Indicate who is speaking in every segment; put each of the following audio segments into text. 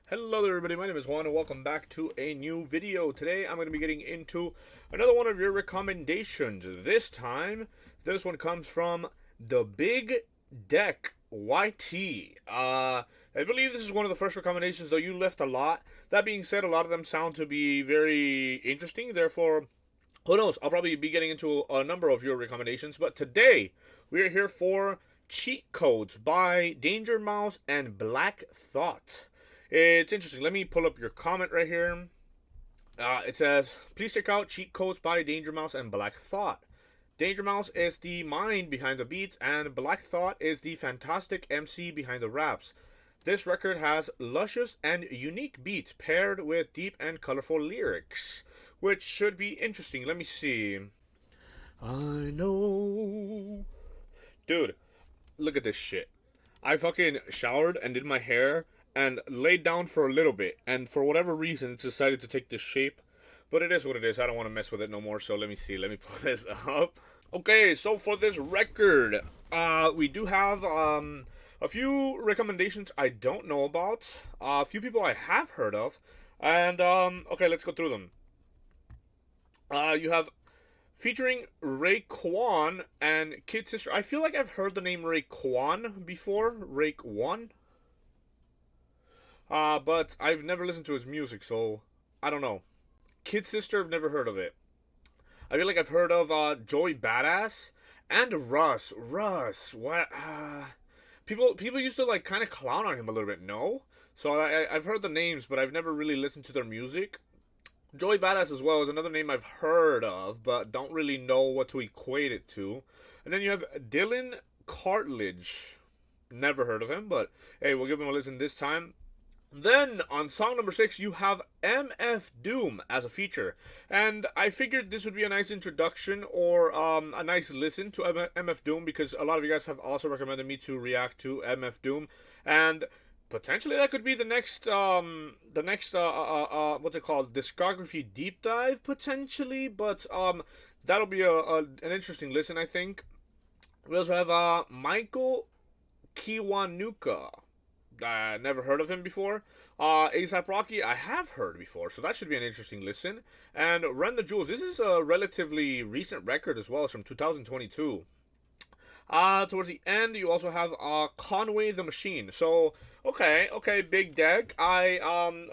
Speaker 1: Hello there everybody, my name is Juan and welcome back to a new video. Today I'm going to be getting into another one of your recommendations. This time, this one comes from the Big Deck YT. I believe this is one of the first recommendations, though you left a lot. That being said, a lot of them sound to be very interesting, therefore, who knows, I'll probably be getting into a number of your recommendations. But today, we are here for Cheat Codes by Danger Mouse and Black Thought. It's interesting. Let me pull up your comment right here. It says, please check out Cheat Codes by Danger Mouse and Black Thought. Danger Mouse is the mind behind the beats, and Black Thought is the fantastic MC behind the raps. This record has luscious and unique beats paired with deep and colorful lyrics, which should be interesting. Let me see. I know. Dude, look at this shit. I fucking showered and did my hair and laid down for a little bit, and for whatever reason, it's decided to take this shape. But it is what it is. I don't want to mess with it no more, so let me see. Let me pull this up. Okay, so for this record, we do have a few recommendations I don't know about, a few people I have heard of, and okay, let's go through them. You have featuring Raekwon and Kid Sister. I feel like I've heard the name Raekwon before. Raekwon? But I've never listened to his music, so I don't know. Kid Sister, I've never heard of it. I feel like I've heard of Joey Badass and Russ. What? People used to like kind of clown on him a little bit. No, so I've heard the names, but I've never really listened to their music. Joey Badass as well is another name I've heard of, but don't really know what to equate it to. And then you have Dylan Cartlidge. Never heard of him, but hey, we'll give him a listen this time. Then, on song number 6, you have MF Doom as a feature. And I figured this would be a nice introduction or a nice listen to MF Doom, because a lot of you guys have also recommended me to react to MF Doom. And potentially that could be the next what's it called? Discography deep dive, potentially. But that'll be an interesting listen, I think. We also have Michael Kiwanuka. Never heard of him before. A$AP Rocky, I have heard before, so that should be an interesting listen. And Run the Jewels, this is a relatively recent record as well. It's from 2022. Towards the end, you also have Conway the Machine. So, okay, Big Deck, I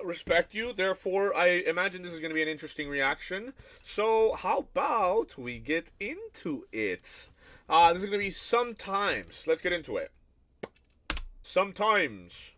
Speaker 1: respect you. Therefore, I imagine this is going to be an interesting reaction. So, how about we get into it? This is going to be Sometimes. Let's get into it. Sometimes.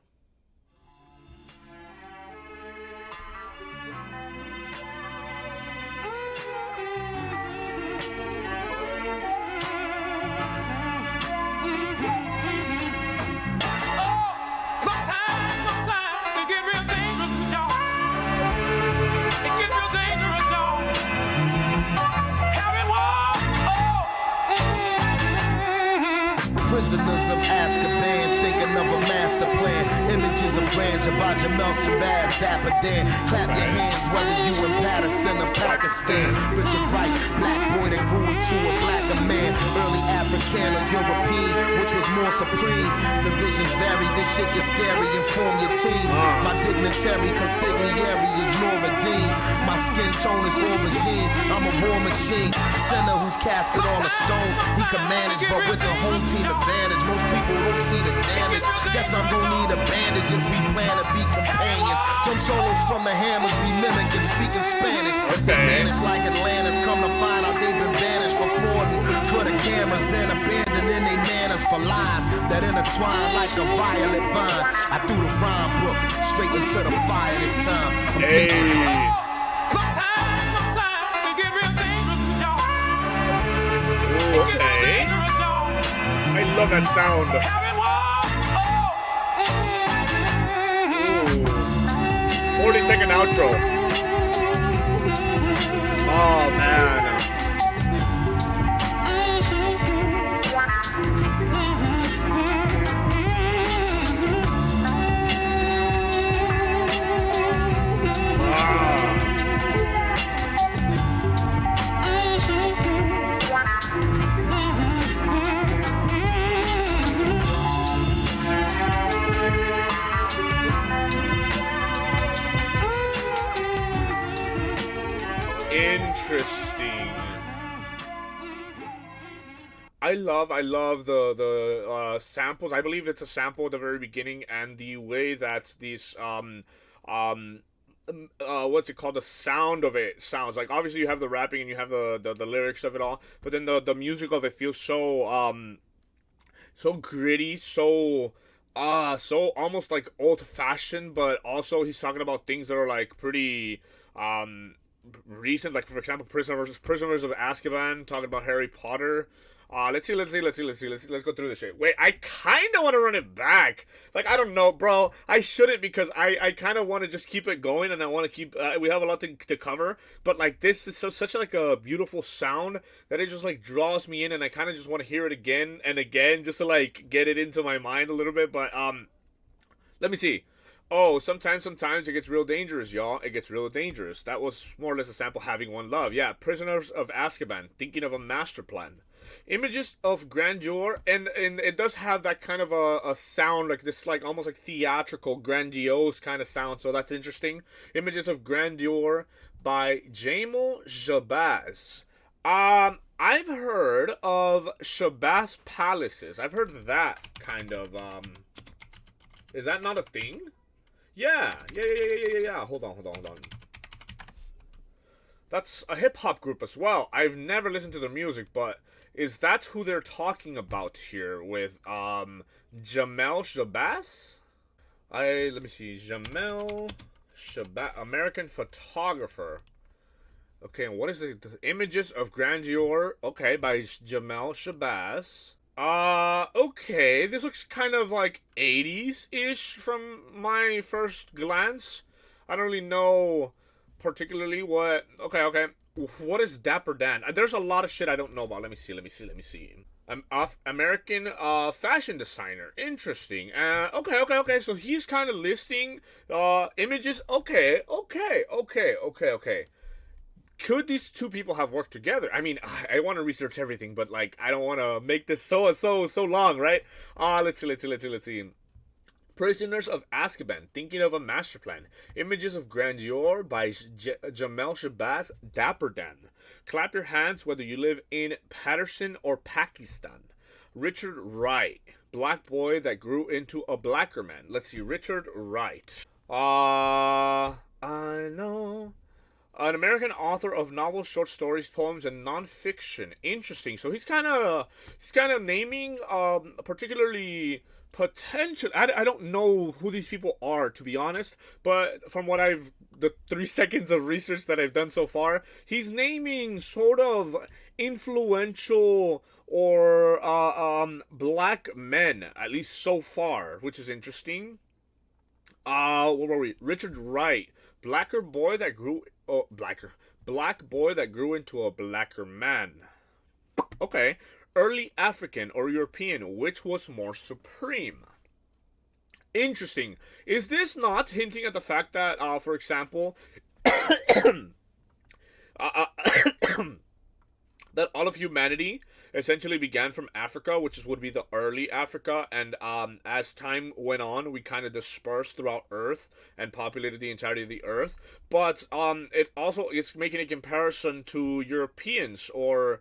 Speaker 2: Prisoners of Azkaban, thinking of a master plan. Images of grandeur by Jamel Shabazz, Dapper Dan. Clap your hands whether you in Patterson or Pakistan. Richard Wright, black boy that grew into a blacker man. Early African or European, which was more supreme. The visions vary, this shit gets scary. Inform your team. My dignitary consigliere is Noradine. My skin tone is aubergine. I'm a war machine. Sinner who's casted on the stones. He can manage, but with the home team advantage. Most people don't see the damage. Guess I'm gonna need a bandage if we plan to be companions. Drum solos from the hammers be mimicking, speaking Spanish. They vanish like Atlantis, come to find out they've been banished for frauding for the cameras and abandoning their manners for lies that intertwine like a violet vine. I threw the rhyme book straight into the fire this time.
Speaker 3: Sometimes it get real dangerous, y'all.
Speaker 1: Okay. I love that sound. Ooh. 40-second outro. Oh man. Interesting. I love the samples. I believe it's a sample at the very beginning, and the way that these what's it called? The sound of it sounds like. Obviously, you have the rapping and you have the lyrics of it all, but then the music of it feels so so gritty, so almost like old fashioned, but also he's talking about things that are like pretty recent, like for example, Prisoners of Azkaban, talking about Harry Potter. Let's go through this shit. Wait, I kind of want to run it back. Like, I don't know, bro. I shouldn't, because I kind of want to just keep it going, and I want to keep, we have a lot to cover, but like, this is such like a beautiful sound that it just like draws me in, and I kind of just want to hear it again and again, just to like get it into my mind a little bit, but let me see. Oh, sometimes it gets real dangerous, y'all. It gets real dangerous. That was more or less a sample, Having One Love. Yeah, Prisoners of Azkaban, Thinking of a Master Plan. Images of grandeur, and it does have that kind of a sound, like this, like almost like theatrical, grandiose kind of sound, so that's interesting. Images of Grandeur by Juanisabeast. I've heard of Shabazz palaces. I've heard that kind of, is that not a thing? Yeah. Hold on. That's a hip-hop group as well. I've never listened to their music, but is that who they're talking about here with, Juanisabeast? Let me see, Juanisabeast, American photographer. Okay, and what is the Images of Grandeur? Okay, by Juanisabeast. Okay, this looks kind of like 80s-ish from my first glance. I don't really know particularly what... Okay. What is Dapper Dan? There's a lot of shit I don't know about. Let me see. I'm American fashion designer. Interesting. Okay. So he's kind of listing images. Okay. Could these two people have worked together? I mean, I want to research everything, but like, I don't want to make this so long, right? Let's see. Prisoners of Azkaban, Thinking of a Master Plan. Images of Grandeur by Juanisabeast, Dapper Dan. Clap Your Hands Whether You Live in Patterson or Pakistan. Richard Wright, Black Boy That Grew Into a Blacker Man. Let's see, Richard Wright. I know. An American author of novels, short stories, poems, and nonfiction. Interesting. So he's kind of naming particularly potential. I don't know who these people are, to be honest, but from what the 3 seconds of research that I've done so far, he's naming sort of influential or black men, at least so far, which is interesting. What were we? Richard Wright, Black boy that grew into a blacker man. Okay. Early African or European, which was more supreme? Interesting. Is this not hinting at the fact that, for example, that all of humanity essentially began from Africa, which would be the early Africa, and as time went on, we kind of dispersed throughout Earth and populated the entirety of the Earth. But it also is making a comparison to Europeans or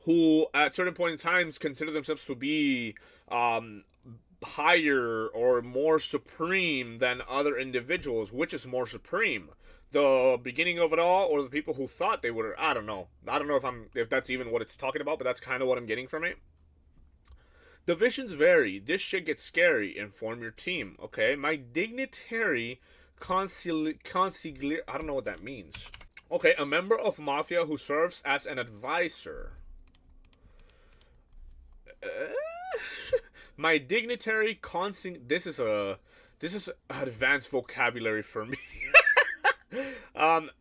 Speaker 1: who at certain point in times consider themselves to be higher or more supreme than other individuals. Which is more supreme? The beginning of it all, or the people who thought they were? I don't know if that's even what it's talking about, but that's kind of what I'm getting from it. The visions vary. This shit gets scary. Inform your team. Okay, my dignitary consigliere. I don't know what that means. Okay, a member of mafia who serves as an advisor. My dignitary This is advanced vocabulary for me.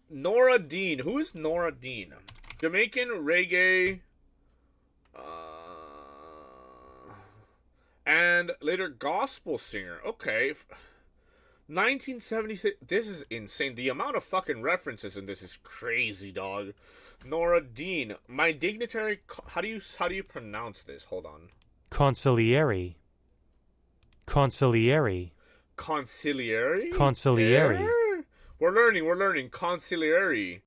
Speaker 1: Nora Dean. Who is Nora Dean? Jamaican reggae, and later gospel singer. Okay. 1976. This is insane. The amount of fucking references in this is crazy, dog. Nora Dean. My dignitary. How do you pronounce this? Hold on.
Speaker 4: Consigliere.
Speaker 1: Conciliary?
Speaker 4: Consigliere.
Speaker 1: We're learning. Consigliere.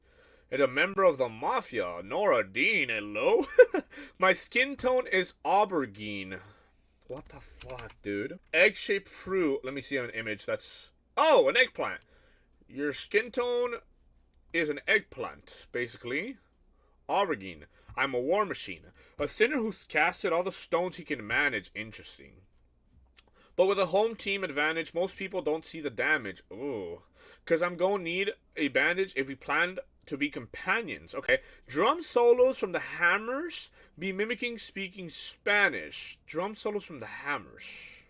Speaker 1: And a member of the mafia. Nora Dean, hello? My skin tone is aubergine. What the fuck, dude? Egg-shaped fruit. Let me see an image. That's... Oh, an eggplant. Your skin tone is an eggplant, basically. Aubergine. I'm a war machine. A sinner who's casted all the stones he can manage. Interesting. But with a home team advantage, most people don't see the damage. Ooh. Because I'm going to need a bandage if we planned to be companions. Okay. Drum solos from the Hammers be mimicking speaking Spanish. Drum solos from the Hammers.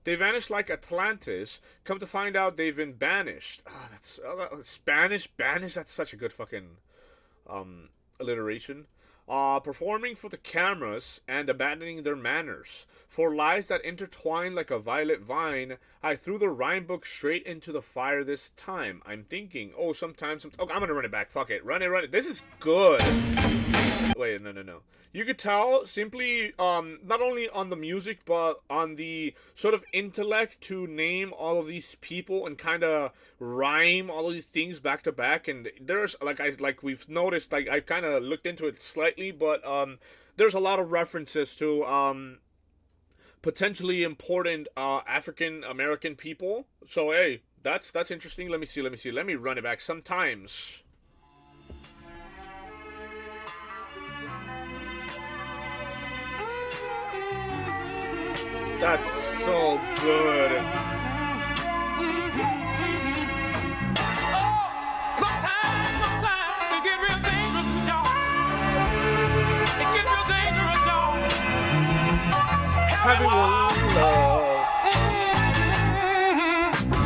Speaker 1: They vanished like Atlantis. Come to find out they've been banished. Ah, that's Spanish banished. That's such a good fucking alliteration. Performing for the cameras and abandoning their manners. For lies that intertwine like a violet vine, I threw the rhyme book straight into the fire this time. I'm thinking, oh, sometimes... Oh, I'm gonna run it back. Fuck it. Run it. This is good. Wait, no. You could tell simply, not only on the music, but on the sort of intellect to name all of these people and kind of rhyme all of these things back to back. And there's, like we've noticed, like I've kind of looked into it slightly, but there's a lot of references to potentially important African American people. So hey, that's interesting. Let me see. Let me run it back. Sometimes. That's so good.
Speaker 3: Sometimes it get real dangerous, y'all. It get real dangerous, y'all.
Speaker 1: Having one love.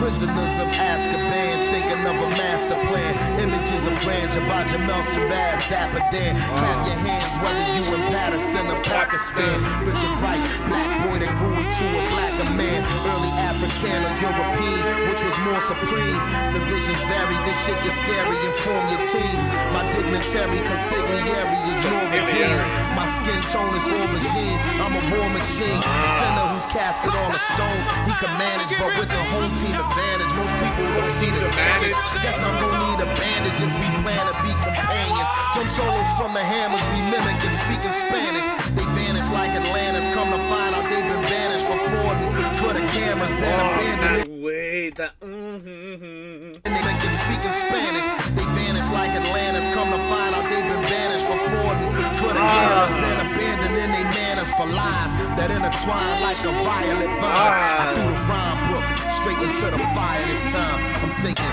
Speaker 2: Prisoners of Azkaban, thinking of a master plan. Images of grandeur by Juanisabeast, Dapper Dan. Clap your hands whether you in Patterson or Pakistan. Richard Wright, black boy that grew into a blacker man. Early African or European, which was more supreme. The visions vary, this shit gets scary. Inform your team. My dignitary consigliere is Norvedine. My skin tone is aubergine. I'm a war machine. Sinner who's casted all the stones he can manage, but with the home team advantage, most people don't see the damage. Guess I'm gonna need a bandage if we plan to be companions. Drum solos from the Hammers be mimicking, speaking Spanish. They vanish like Atlantis. Come to find out they've been banished for frauding for the cameras and abandoned.
Speaker 1: Wait, that.
Speaker 2: And they can speak in Spanish. They vanish like Atlantis. Come to find out they've been banished for frauding for the cameras and abandoning their manners for lies that intertwine like a violet vine. I threw the rhyme book straight into the fire this time. I'm thinking.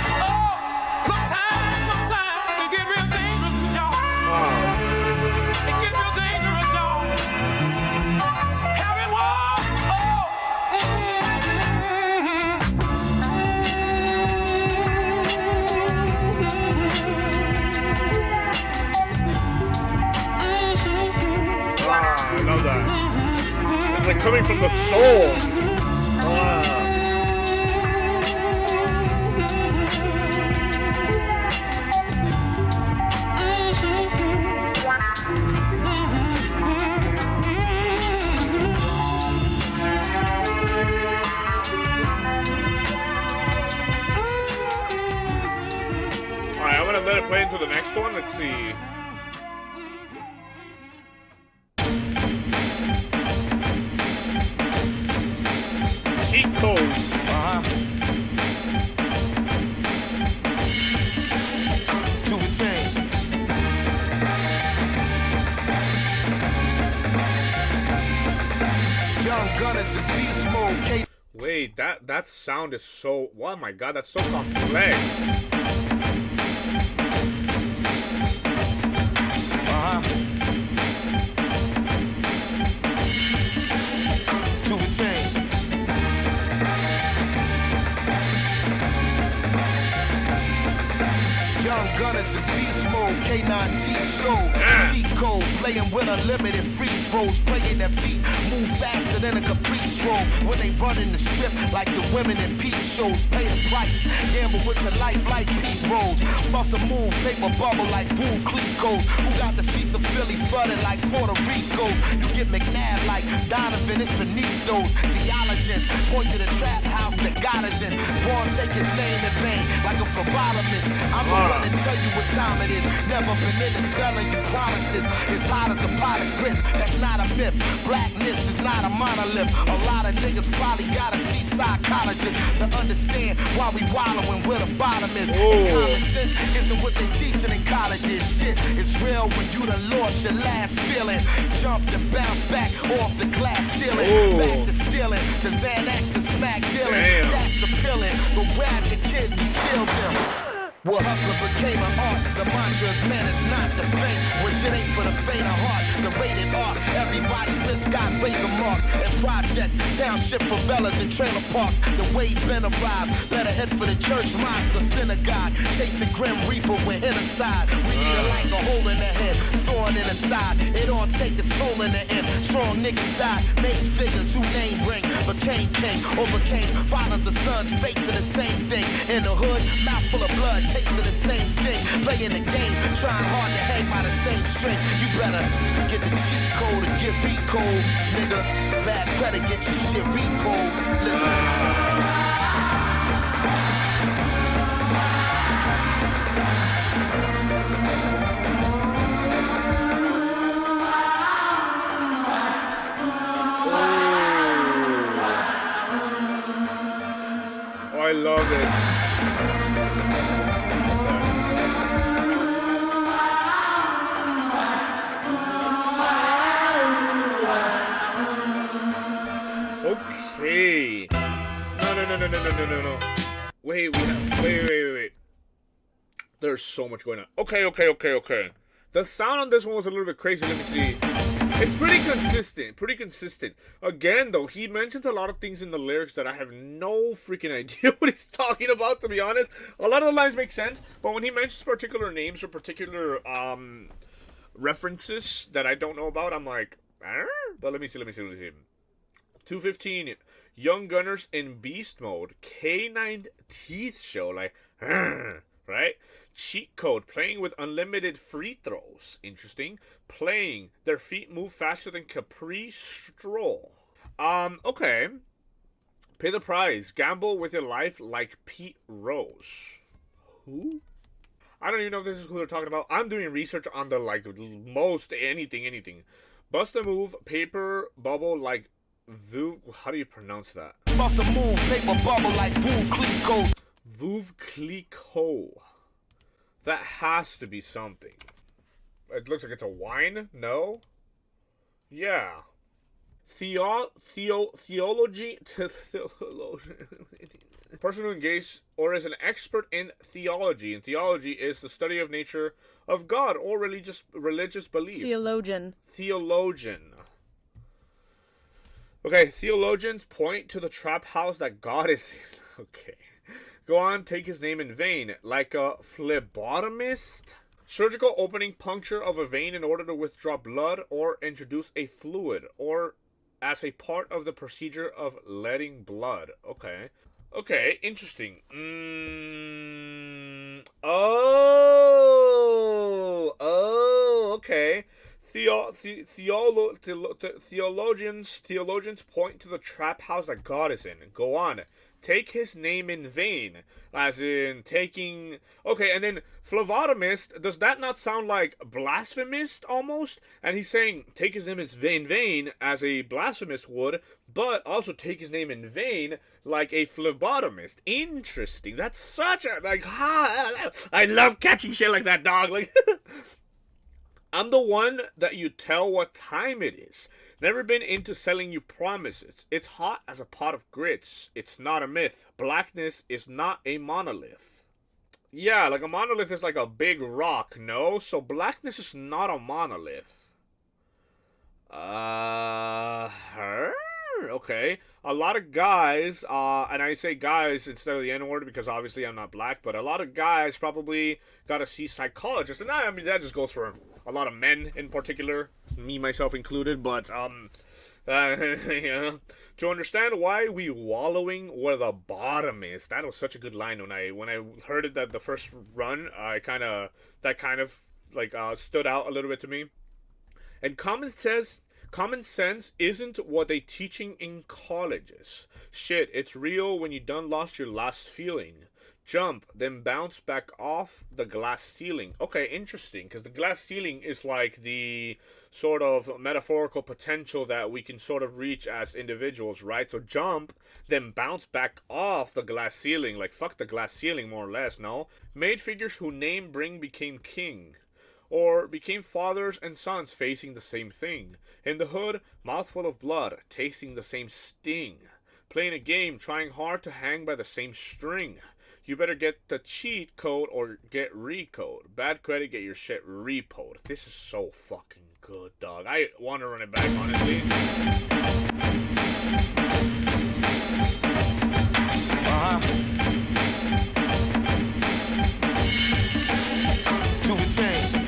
Speaker 3: Sometimes it get real dangerous, y'all. It get real dangerous, y'all. Having war.
Speaker 1: I love that. It's like coming from the soul. Alright, I'm gonna let it play into the next one. Let's see. Cheat codes.
Speaker 2: To retain. Young gunners in beast mode.
Speaker 1: Wait, that sound is so... Oh my god, that's so complex.
Speaker 2: To retain. Young gunners in beast mode, K9T show. Cheat code, playing with unlimited free throws. Playing their feet, move faster than a caprice stroll. When they run in the strip like the women in peep shows. Pay the price, gamble with your life like Pete Rose. Bust a move, paper bubble like Veuve Clicquot. Who got the streets of Philly flooded like Puerto Rico's? You get McNabb like Donovan, it's Finitos. Theologians point to the trap house that got God is in. Won't take his name in vain like a phlebotomist. I'm gonna run and tell you what time it is. Never been into selling you promises. It's hot as a pot of grits. That's not a myth. Blackness is not a monolith. A lot of niggas probably gotta see psychologists to understand why we wallowing where the bottom is. And common sense isn't what they teaching in colleges. Shit is real when you done lost your last feeling. Jumped and bounced back off the glass ceiling. Back to stealing, to Xanax and smack dealing. That's appealing. Go grab your kids and shield them. Well, hustler became an art. The mantra is managed not to faint. When shit ain't for the faint of heart. The rated R. Everybody risk got razor marks and projects. Township favelas and trailer parks. The wave been arrived. Better head for the church, mosque, or synagogue. Chasing grim reaper with inside. We need a like a hole in the head. Thorn in the side. It all take its toll in the end. Strong niggas died. Made figures who name ring. Became king or became fathers or sons. Facing the same thing. In the hood, mouth full of blood. Taste of the same sting, playing the game, trying hard to hang by the same string. You better get the cheat code or get recode, nigga. Bad credit, get your shit repo. Listen.
Speaker 1: Oh, I love this. Okay. No. Wait. There's so much going on. Okay. The sound on this one was a little bit crazy. Let me see. It's pretty consistent. Again, though, he mentions a lot of things in the lyrics that I have no freaking idea what he's talking about, to be honest. A lot of the lines make sense, but when he mentions particular names or particular references that I don't know about, I'm like, but let me see. 215, Young Gunners in Beast Mode, K9 Teeth Show, like, right? Cheat code, playing with unlimited free throws. Interesting. Playing, their feet move faster than Capri Stroll. Okay. Pay the price. Gamble with your life like Pete Rose. Who? I don't even know if this is who they're talking about. I'm doing research on the, like, most anything. Bust a move, paper bubble like how do you pronounce that?
Speaker 2: Bust a move, paper bubble like Veuve Clicquot.
Speaker 1: Veuve Clicquot. That has to be something. It looks like it's a wine. No? Yeah. Theology. Person who engages or is an expert in theology. And theology is the study of nature of God or religious belief.
Speaker 5: Theologian.
Speaker 1: Okay, theologians point to the trap house that God is in. Okay. Go on, take his name in vain, like a phlebotomist. Surgical opening, puncture of a vein in order to withdraw blood or introduce a fluid, or as a part of the procedure of letting blood. Okay, interesting. Okay. Theologians point to the trap house that God is in. Go on. Take his name in vain. As in taking... Okay, and then phlebotomist, does that not sound like blasphemist almost? And he's saying take his name in vain as a blasphemist would, but also take his name in vain like a phlebotomist. Interesting. That's such a... Like, I love catching shit like that, dog. Like... I'm the one that you tell what time it is. Never been into selling you promises. It's hot as a pot of grits. It's not a myth. Blackness is not a monolith. Yeah, like a monolith is like a big rock, no? So blackness is not a monolith. Okay. A lot of guys, and I say guys instead of the N-word because obviously I'm not black, but a lot of guys probably gotta see psychologists. And I mean, that just goes for a lot of men in particular, me, myself included, but, to understand why we wallowing where the bottom is. That was such a good line when I heard it that the first run, that kind of stood out a little bit to me. And Common sense isn't what they teaching in colleges. Shit, it's real when you done lost your last feeling. Jump, then bounce back off the glass ceiling. Okay, interesting, because the glass ceiling is like the sort of metaphorical potential that we can sort of reach as individuals, right? So jump, then bounce back off the glass ceiling. Like, fuck the glass ceiling, more or less, no? Made figures who name bring became king. Or became fathers and sons facing the same thing. In the hood, mouthful of blood, tasting the same sting. Playing a game, trying hard to hang by the same string. You better get the cheat code or get recode. Bad credit, get your shit repoed. This is so fucking good, dog. I want to run it back, honestly.
Speaker 2: To the chain.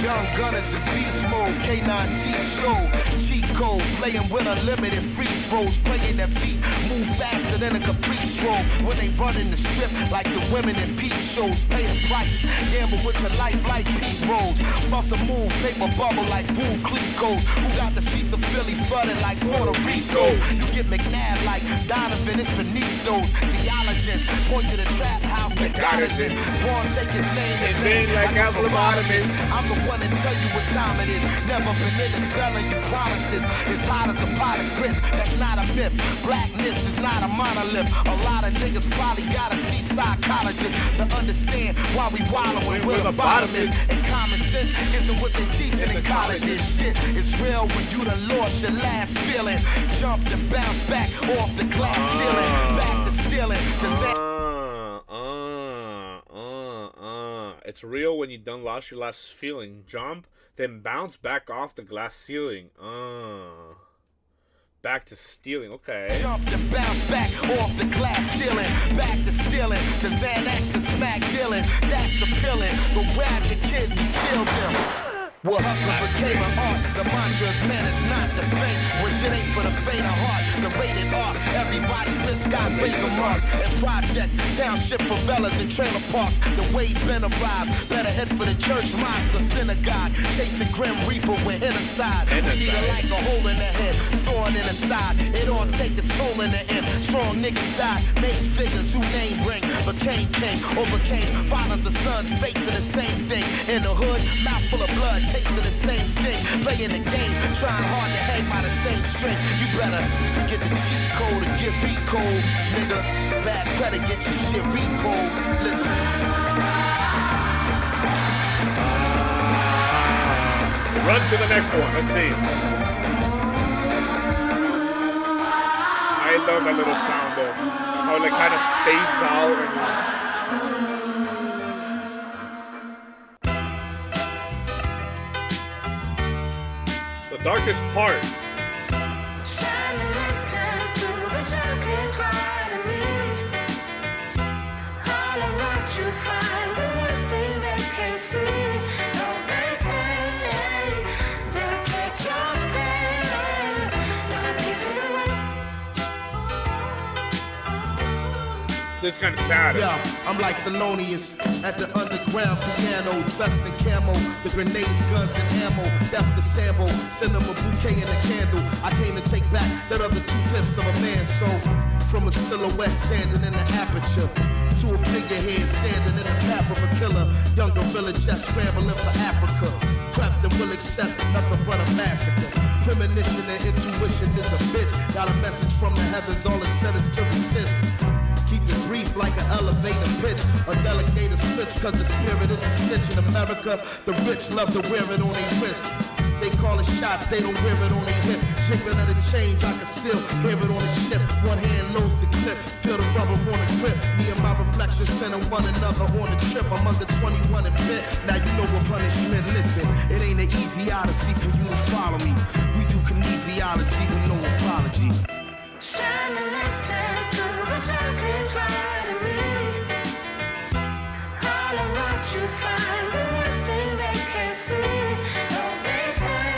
Speaker 2: Young Gunners in beast mode, K9T show, cheat code, playing with unlimited free throws, playing their feet, move faster than a caprice stroke. When they run in the strip like the women in peep shows, pay the price, gamble with your life like Pete Rose, bust a move, paper bubble like Roof Clicos, who got the streets of Philly flooded like Puerto Rico. You get McNabb like Donovan, it's Finitos, theologians, point to the trap house that got us in, Vaughn take his name in vain like a phlebotomist. I'm the one to tell you what time it is. Never been into selling you promises. It's hot as a pot of grits. That's not a myth. Blackness is not a monolith. A lot of niggas probably gotta see psychologists to understand why we wallowing where the bottom is. And common sense isn't what they teaching in colleges. Shit is real when you done lost your last feeling. Jumped and bounced back off the glass ceiling. Back to stealing to
Speaker 1: It's real when you done lost your last feeling. Jump, then bounce back off the glass ceiling. Back to stealing, okay.
Speaker 2: Jumped and bounced back off the glass ceiling. Back to stealing, to Xanax and smack dealing. That's appealing, but grab your kids and shield them. Well, hustling became an art. The mantra is managed not to faint. When shit ain't for the faint of heart. The rated R, everybody risk got razor marks. And projects, township favelas and trailer parks. The wave been arrived. Better head for the church, mosque or synagogue. Chasing grim reaper with inside. We need a like a hole in the head, storing in the side. It all take its toll in the end. Strong niggas died, made figures who name ring. Became king or became fathers or sons, facing the same thing. In the hood, mouth full of blood. Taste of the same sting, playing the game, trying hard to hang by the same string. You better get the cheat code or get recode, nigga. Bad credit, get your shit repoed. Listen.
Speaker 1: Run to the next one. Let's see. I love that little sound though. How it like kind of fades out and. The darkest part. This is kind of sad.
Speaker 2: Yeah, I'm like Thelonious at the underground piano, dressed in camo, the grenades, guns, and ammo. Left the sample, send them a bouquet and a candle. I came to take back that other 2/5 of a man's soul. From a silhouette standing in the aperture to a figurehead standing in the path of a killer. Young gorilla just scrambling for Africa. Prepped and will accept nothing but a massacre. Premonition and intuition is a bitch. Got a message from the heavens, all it said is to resist. Keep it brief like an elevator pitch. A delegator switch, cause the spirit is a snitch in America. The rich love to wear it on their wrist. They call it shots, they don't wear it on their hip. Jiggling of the chains, I can still hear it on the ship. One hand loads the clip, feel the rubber on the grip. Me and my reflection sending one another on the trip. I'm under 21 and bit, now you know what punishment. Listen, it ain't an easy odyssey for you to follow me. We do kinesiology with no apology.
Speaker 5: Shine a lantern through the darkest ridery. All around you find the one thing they can't see. Though they say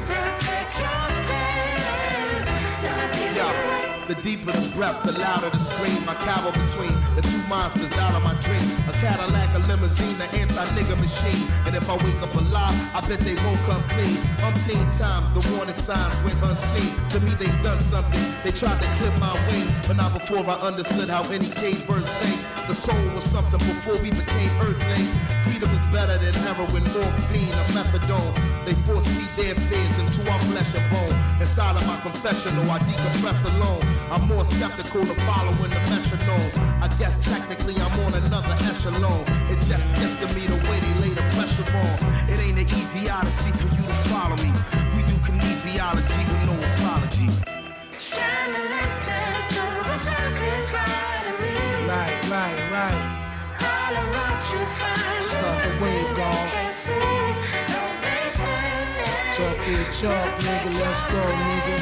Speaker 5: they'll take your pain, they'll give you away.
Speaker 2: The deeper the breath, the louder the scream. I cower between the two monsters out of my dream. A Cadillac, a limousine, an anti-nigga machine. And if I wake up alive, I bet they won't come clean. Umpteen times, the warning signs went unseen. To me, they've done something. They tried to clip my wings, but not before I understood how any cage bird sings. The soul was something before we became earthlings. Freedom is better than heroin, morphine, or methadone. They force feed their fears into our flesh and bone. Inside of my confessional, I decompress alone. I'm more skeptical of following the metronome. I guess technically I'm on another echelon. It just gets to me the way they lay the pressure on. It ain't an easy odyssey for you to follow me. We do kinesiology with no apology.
Speaker 5: Shine a lantern through the darkest ridery.
Speaker 6: Right.
Speaker 5: All around you find
Speaker 6: Start the wave,
Speaker 5: you
Speaker 6: God.
Speaker 5: can't see. No, they say.
Speaker 6: Talk big talk, nigga, let's go, nigga.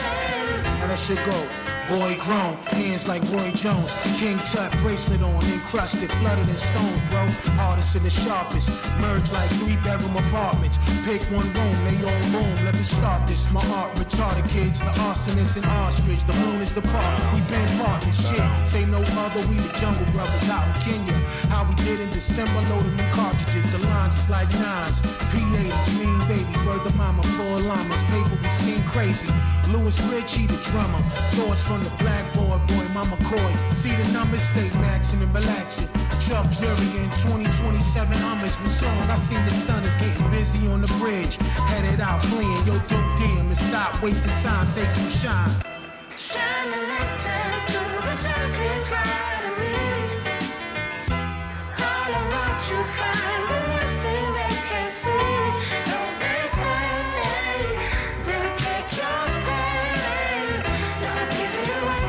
Speaker 6: How that shit go? Boy grown, hands like Roy Jones. King Tut bracelet on, encrusted, flooded in stones, bro. Artists in the sharpest, merge like 3-bedroom apartments. Pick one room, they all boom. Let me start this. My art retarded kids, the arsonist and ostrich. The moon is the park, we been partners, shit. Say no other, we the jungle brothers out in Kenya. How we did in December, loading them cartridges. The lines is like nines. P80s, mean babies, word the mama, poor llamas. Paper we seen crazy. Louis Ritchie, the drummer. Thoughts from the blackboard, boy, Mama Coy. See the numbers, stay maxing and relaxing. Chuck Jury in 2027 homage with song. I seen the stunners getting busy on the bridge. Headed out fleeing, yo, dope damn, and stop wasting time, take some shine.
Speaker 5: Shine a lantern through the darkest ridery. All around you find the one thing they can't see. No, they say they'll take your pain. Don't give it away.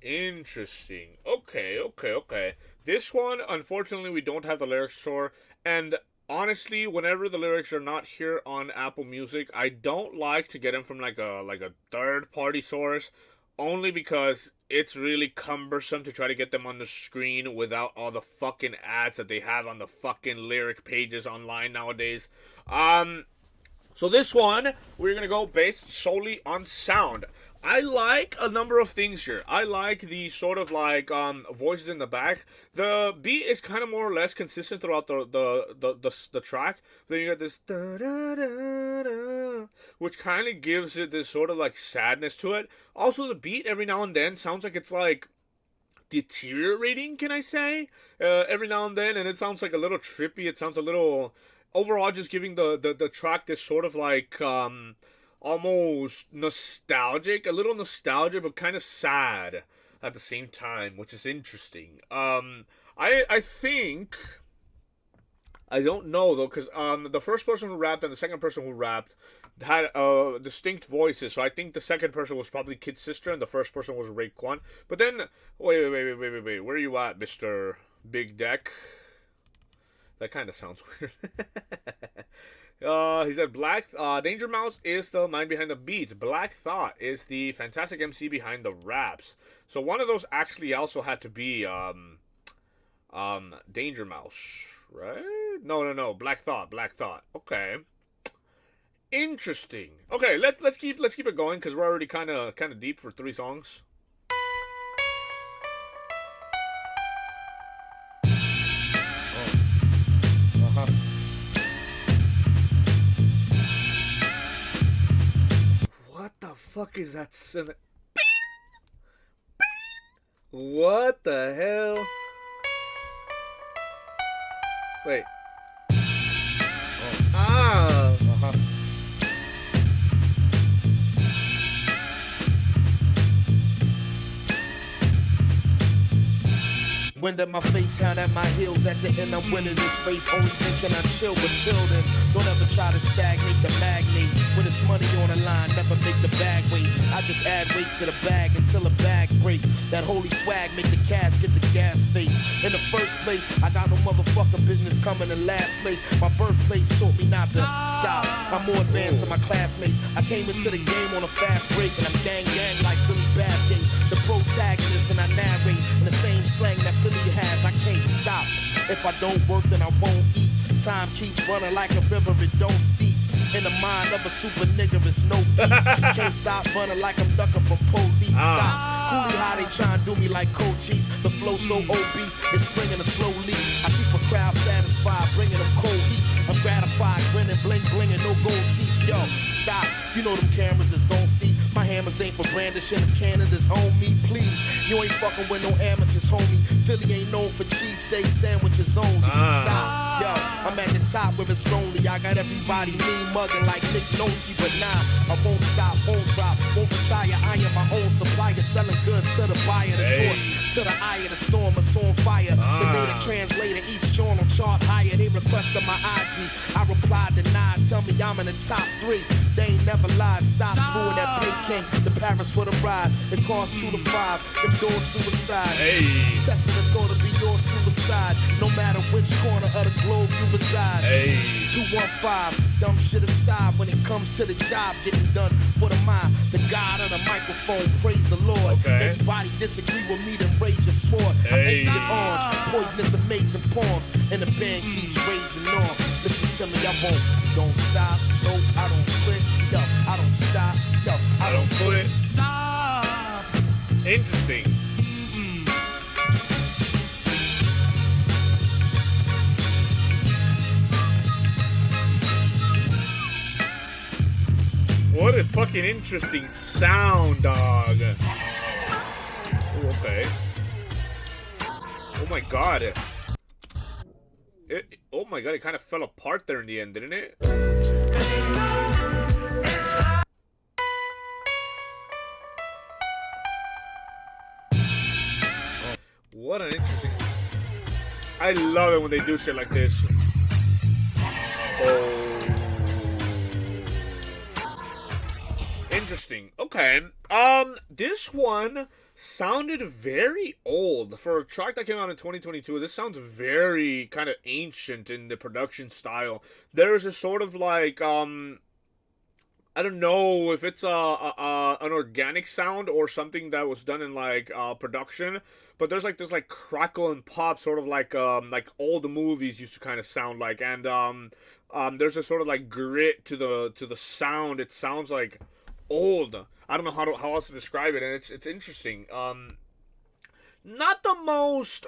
Speaker 1: Interesting. Okay. This one, unfortunately, we don't have the lyrics for, and honestly, whenever the lyrics are not here on Apple Music, I don't like to get them from like a third-party source, only because it's really cumbersome to try to get them on the screen without all the fucking ads that they have on the fucking lyric pages online nowadays. So this one, we're gonna go based solely on sound. I like a number of things here. I like the sort of like voices in the back. The beat is kind of more or less consistent throughout the track. Then you got this da, da, da, da, which kind of gives it this sort of like sadness to it. Also, the beat every now and then sounds like it's like deteriorating, can I say? Every now and then, and it sounds like a little trippy. It sounds a little overall just giving the track this sort of like almost nostalgic, a little nostalgic, but kind of sad at the same time, which is interesting. I think, I don't know though, because the first person who rapped and the second person who rapped had distinct voices, so I think the second person was probably Kid's sister and the first person was Raekwon. But then, wait, where are you at, Mr. Big Deck? That kind of sounds weird. He said Danger Mouse is the mind behind the beat. Black Thought is the fantastic MC behind the raps. So one of those actually also had to be Danger Mouse, right? No. Black Thought. Okay. Interesting. Okay, let's keep it going because we're already kind of deep for 3 songs. What the fuck is that? What the hell? Wait.
Speaker 2: Wind at my face, hand at my heels. At the end, I'm winning this race. Only thinking I chill with children. Don't ever try to stagnate the magnate. When it's money on the line, never make the bag wait. I just add weight to the bag until the bag break. That holy swag make the cash get the gas face. In the first place, I got no motherfucking business coming in last place. My birthplace taught me not to stop. I'm more advanced than my classmates. I came into the game on a fast break, and I'm gang like Billy Bathgate. The protagonist, and I narrate in the same slang that Philly has. I can't stop. If I don't work, then I won't eat. Time keeps running like a river, it don't cease. In the mind of a super nigga, it's no peace. Can't stop running like I'm ducking from police. Stop. Coolie how they try and do me like cold cheese. The flow so obese, it's bringing a slow lead. I keep a crowd satisfied, bringing them cold heat. I'm gratified, grinning, bling, blinging, no gold teeth. Yo, stop. You know them cameras is gon' see. My hammers ain't for brandishing. If cannons is on me, please. You ain't fucking with no amateurs, homie. Philly ain't known for cheesesteak sandwiches only. Stop. Yo, I'm at the top where it's lonely. I got everybody mean mugging like Nick Nolte, but nah, I won't stop, won't drop, won't retire. I am my own supplier, selling goods to the buyer, the torch, to the eye of the storm, it's on fire. The data translator, each journal chart higher. They requested my IG, I replied denied. Tell me I'm in the top 3. They ain't never lied. Stop doing that Peking, the Paris with a ride. It costs 2 to 5. Them doors suicide. Testing the thought to be your suicide. No matter which corner of the globe you reside. 215, dumb shit aside. When it comes to the job getting done, what am I? The god of the microphone, praise the Lord. Anybody disagree with me, then rage your sword. I'm Agent Orange, poisonous, amazing poems. And the band keeps raging on. Listen to me, I won't. Don't stop, no, I don't quit. Yo, I don't stop, yo, I don't quit.
Speaker 1: Interesting. What a fucking interesting sound, dog. Ooh, okay. Oh my god. Oh my god, it kind of fell apart there in the end, didn't it? What an interesting... I love it when they do shit like this. Oh. Interesting. Okay. This one sounded very old. For a track that came out in 2022, this sounds very kind of ancient in the production style. There's a sort of like, I don't know if it's an organic sound or something that was done in like production, but there's like this like crackle and pop, sort of like old movies used to kind of sound like, and there's a sort of like grit to the sound. It sounds like old. I don't know how else to describe it, and it's interesting. Not the most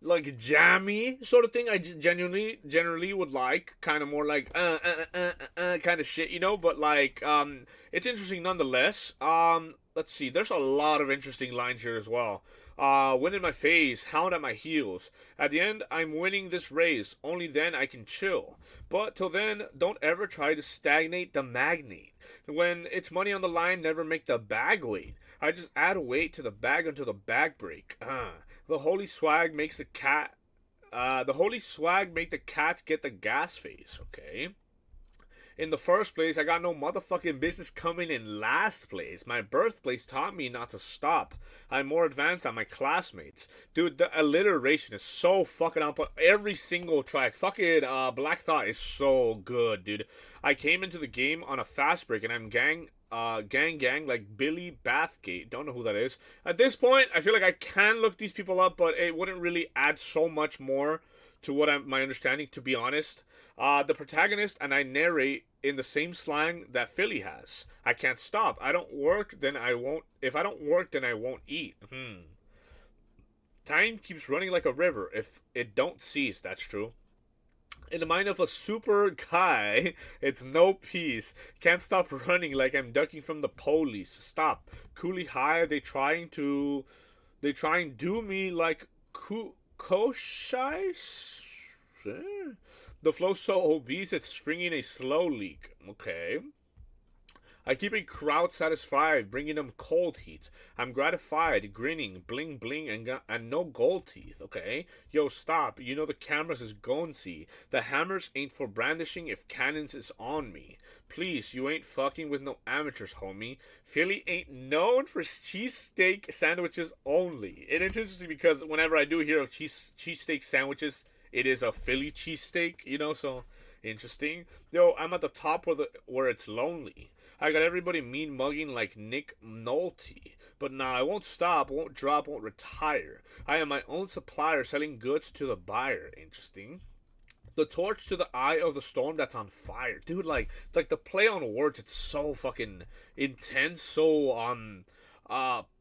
Speaker 1: like jammy sort of thing I generally would like, kind of more like kind of shit, you know, but like it's interesting nonetheless. Let's see, there's a lot of interesting lines here as well. Wind in my face, hound at my heels. At the end, I'm winning this race. Only then I can chill. But till then, don't ever try to stagnate the magnate. When it's money on the line, never make the bag wait. I just add weight to the bag until the bag break. The holy swag makes the cat. The holy swag make the cats get the gas face. Okay. In the first place, I got no motherfucking business coming in last place. My birthplace taught me not to stop. I'm more advanced than my classmates. Dude, the alliteration is so fucking on point. Every single track. Fucking Black Thought is so good, dude. I came into the game on a fast break and I'm gang like Billy Bathgate. Don't know who that is. At this point, I feel like I can look these people up, but it wouldn't really add so much more to what my understanding, to be honest. The protagonist and I narrate in the same slang that Philly has. I can't stop. I don't work, then I won't. If I don't work, then I won't eat. Time keeps running like a river. If it don't cease, that's true. In the mind of a super guy, it's no peace. Can't stop running like I'm ducking from the police. Stop. Coolie high. They try and do me like Koshai. The flow's so obese, it's springing a slow leak. Okay. I keep a crowd satisfied, bringing them cold heat. I'm gratified, grinning, bling bling, and no gold teeth. Okay. Yo, stop. You know the cameras is gonzy. The hammers ain't for brandishing if cannons is on me. Please, you ain't fucking with no amateurs, homie. Philly ain't known for cheesesteak sandwiches only. And it's interesting because whenever I do hear of cheesesteak sandwiches, it is a Philly cheesesteak, you know, so interesting. Yo, I'm at the top where it's lonely. I got everybody mean mugging like Nick Nolte. But nah, I won't stop, won't drop, won't retire. I am my own supplier selling goods to the buyer. Interesting. The torch to the eye of the storm that's on fire. Dude, like the play on words, it's so fucking intense, so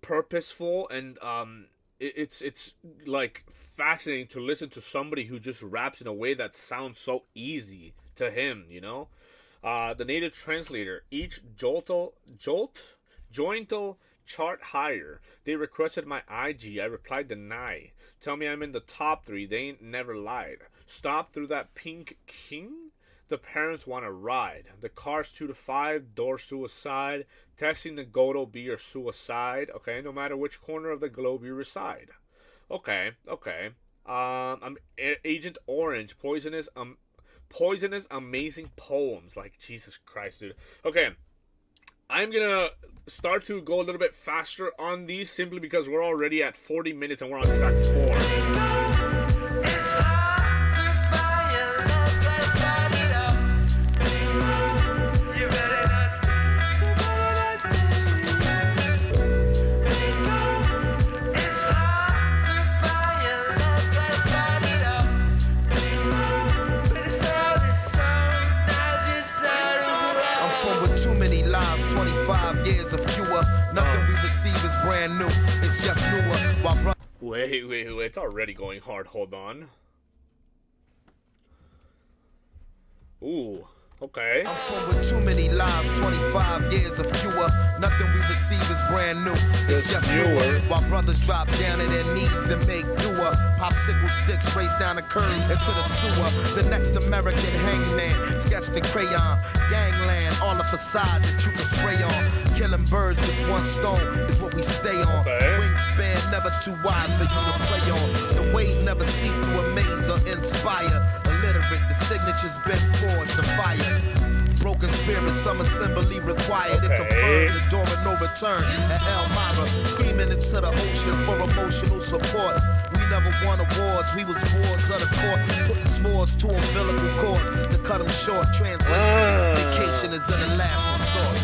Speaker 1: purposeful, and it's like fascinating to listen to somebody who just raps in a way that sounds so easy to him, you know? The native translator, each jointal chart higher. They requested my IG. I replied deny. Tell me I'm in the top 3. They ain't never lied. Stop through that pink king. The parents want to ride. The car's 2 to 5. Door suicide. Testing the goat'll be your suicide. Okay, no matter which corner of the globe you reside. Okay. I'm Agent Orange. Poisonous amazing poems. Like, Jesus Christ, dude. Okay. I'm gonna start to go a little bit faster on these simply because we're already at 40 minutes and we're on track 4.
Speaker 5: It's hard to buy your love, gotta buy it up. You better not stay, It's hard to buy your love, gotta buy it up. But it's all not desirable.
Speaker 2: I'm from with too many lives, 25 years or fewer. Nothing we receive is brand new, it's just newer. While
Speaker 1: Wait, it's already going hard. Hold on. Ooh, okay.
Speaker 2: I'm from with too many lives, 25 years or fewer. Nothing we receive is brand new, it's just newer. While brothers drop down to their knees and make newer. Popsicle sticks race down the curb into the sewer. The next American hangman, sketched in crayon. Gangland, all the facade that you can spray on. Killing birds with one stone is what we stay on. Wingspan never too wide for you to play on. The ways never cease to amaze or inspire. Illiterate, the signature's been forged, the fire. Broken spirit, some assembly required. It confirmed the door of no return at Elmira. Screaming into the ocean for emotional support. We never won awards, we was wards of the court. Putting swords to umbilical cords to cut them short. Translation, vacation is in the last resort.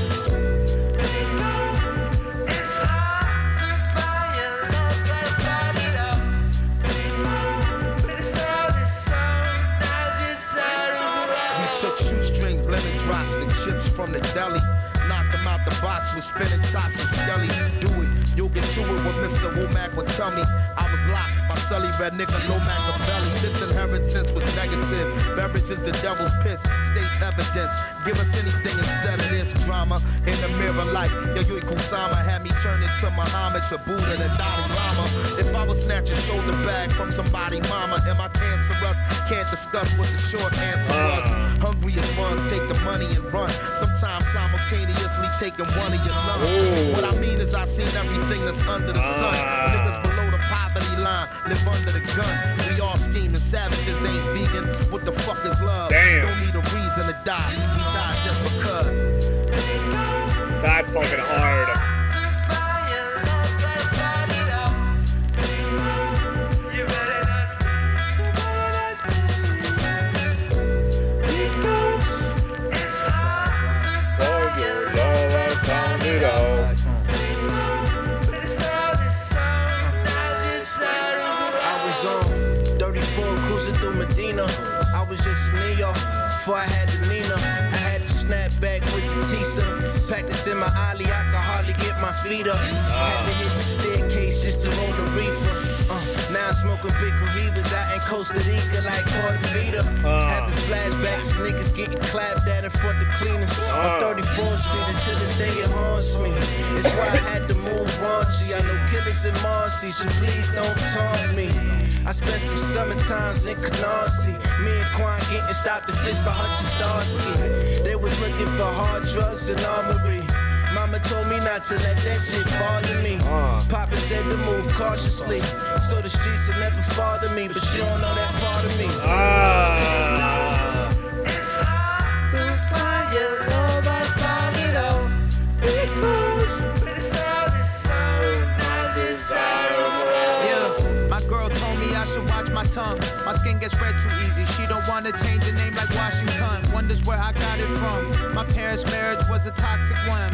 Speaker 5: It's hard to buy your love, gotta buy it up. But it's all not desirable.
Speaker 2: We took shoestrings, lemon drops, and chips from the deli. Knocked them out the box with spinning tops and skelly. Do it, you'll get to it what Mr. Womack would tell me. I was locked by Sully Red Nigga, no Machiavelli. This inheritance was negative. Beverage is the devil's piss, states evidence. Give us anything instead of this drama. In the mirror like, yo, Kusama had me turn into Muhammad, to Buddha, to Dalai Lama. If I was snatching shoulder bag from somebody mama, am I cancerous? Can't discuss what the short answer was. Hungriest ones take the money and run. Sometimes simultaneously taking one of your lungs. What I mean is I seen everything that's under the sun. Niggas below the poverty line live under the gun. We all scheming, savages ain't vegan. What the fuck is love?
Speaker 1: Damn.
Speaker 2: Don't need a reason to die. We die just because.
Speaker 1: That's fucking hard.
Speaker 7: I was on 34 cruising through Medina. I was just a Neo before I had the Nina. I had to snap back with the Tisa. Practicing my ollie, I could hardly get my feet up. Had to hit the staircase just to roll the reefer. Now I'm smoking big cohibas out in Costa Rica like Portofino. Having flashbacks, niggas getting clapped at in front of cleaners. On 34th Street until this day it haunts me. It's why I had to move raunchy. I know killers in Marcy, so please don't taunt me. I spent some summer times in Canarsie. Me and Quan getting stopped to fish by Hutch and Starsky. They was looking for hard drugs and armory. Mama told me not to let that shit bother me. Papa said to move cautiously, so the streets will never bother me. But you don't know that part of me.
Speaker 5: It's hard to find your love, I find it all. But it's all not desirable.
Speaker 8: Yeah, my girl told me I should watch my tongue. My skin gets red too easy. She don't want to change her name like Washington. Wonders where I got it from. My parents' marriage was a toxic one.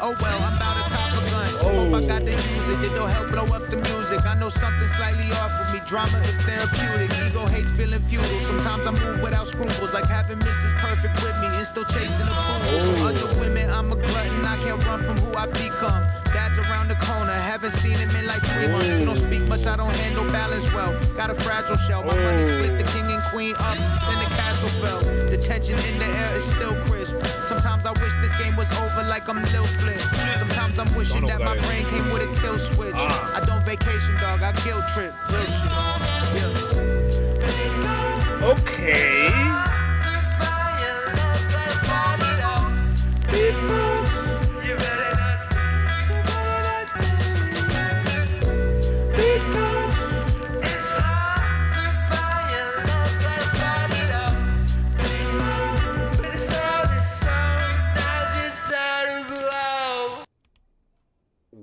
Speaker 8: Oh well, I'm about to cop a gun. Hope I got to use it, it'll help blow up the music. I know something slightly off with me, drama is therapeutic. Ego hates feeling futile, sometimes I move without scruples. Like having Mrs. Perfect with me and still chasing approval. From other women, I'm a glutton, I can't run from who I become. Dad's around the corner, haven't seen him in like 3 months. We don't speak much, I don't handle balance well. Got a fragile shell, my money split the king and queen up, then the castle fell. The tension in the air is still crisp. Sometimes I wish this game was over like I'm Lil Flip. Sometimes I'm wishing that my brain came with a kill switch. I don't vacation, dog, I guilt trip. Real shit. Yeah.
Speaker 1: Okay.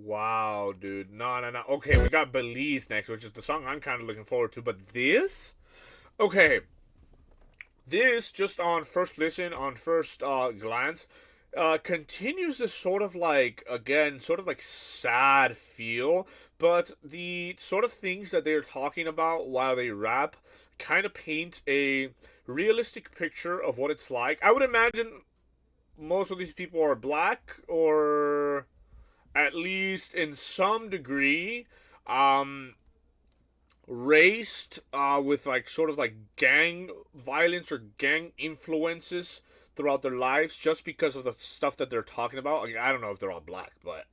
Speaker 1: Wow, dude. No. Okay, we got Belize next, which is the song I'm kind of looking forward to. But this? Okay. This, just on first listen, on first glance, continues this sort of like, again, sort of like sad feel. But the sort of things that they're talking about while they rap kind of paint a realistic picture of what it's like. I would imagine most of these people are black, or at least in some degree, raced with like sort of like gang violence or gang influences throughout their lives, just because of the stuff that they're talking about. Like, I don't know if they're all black, but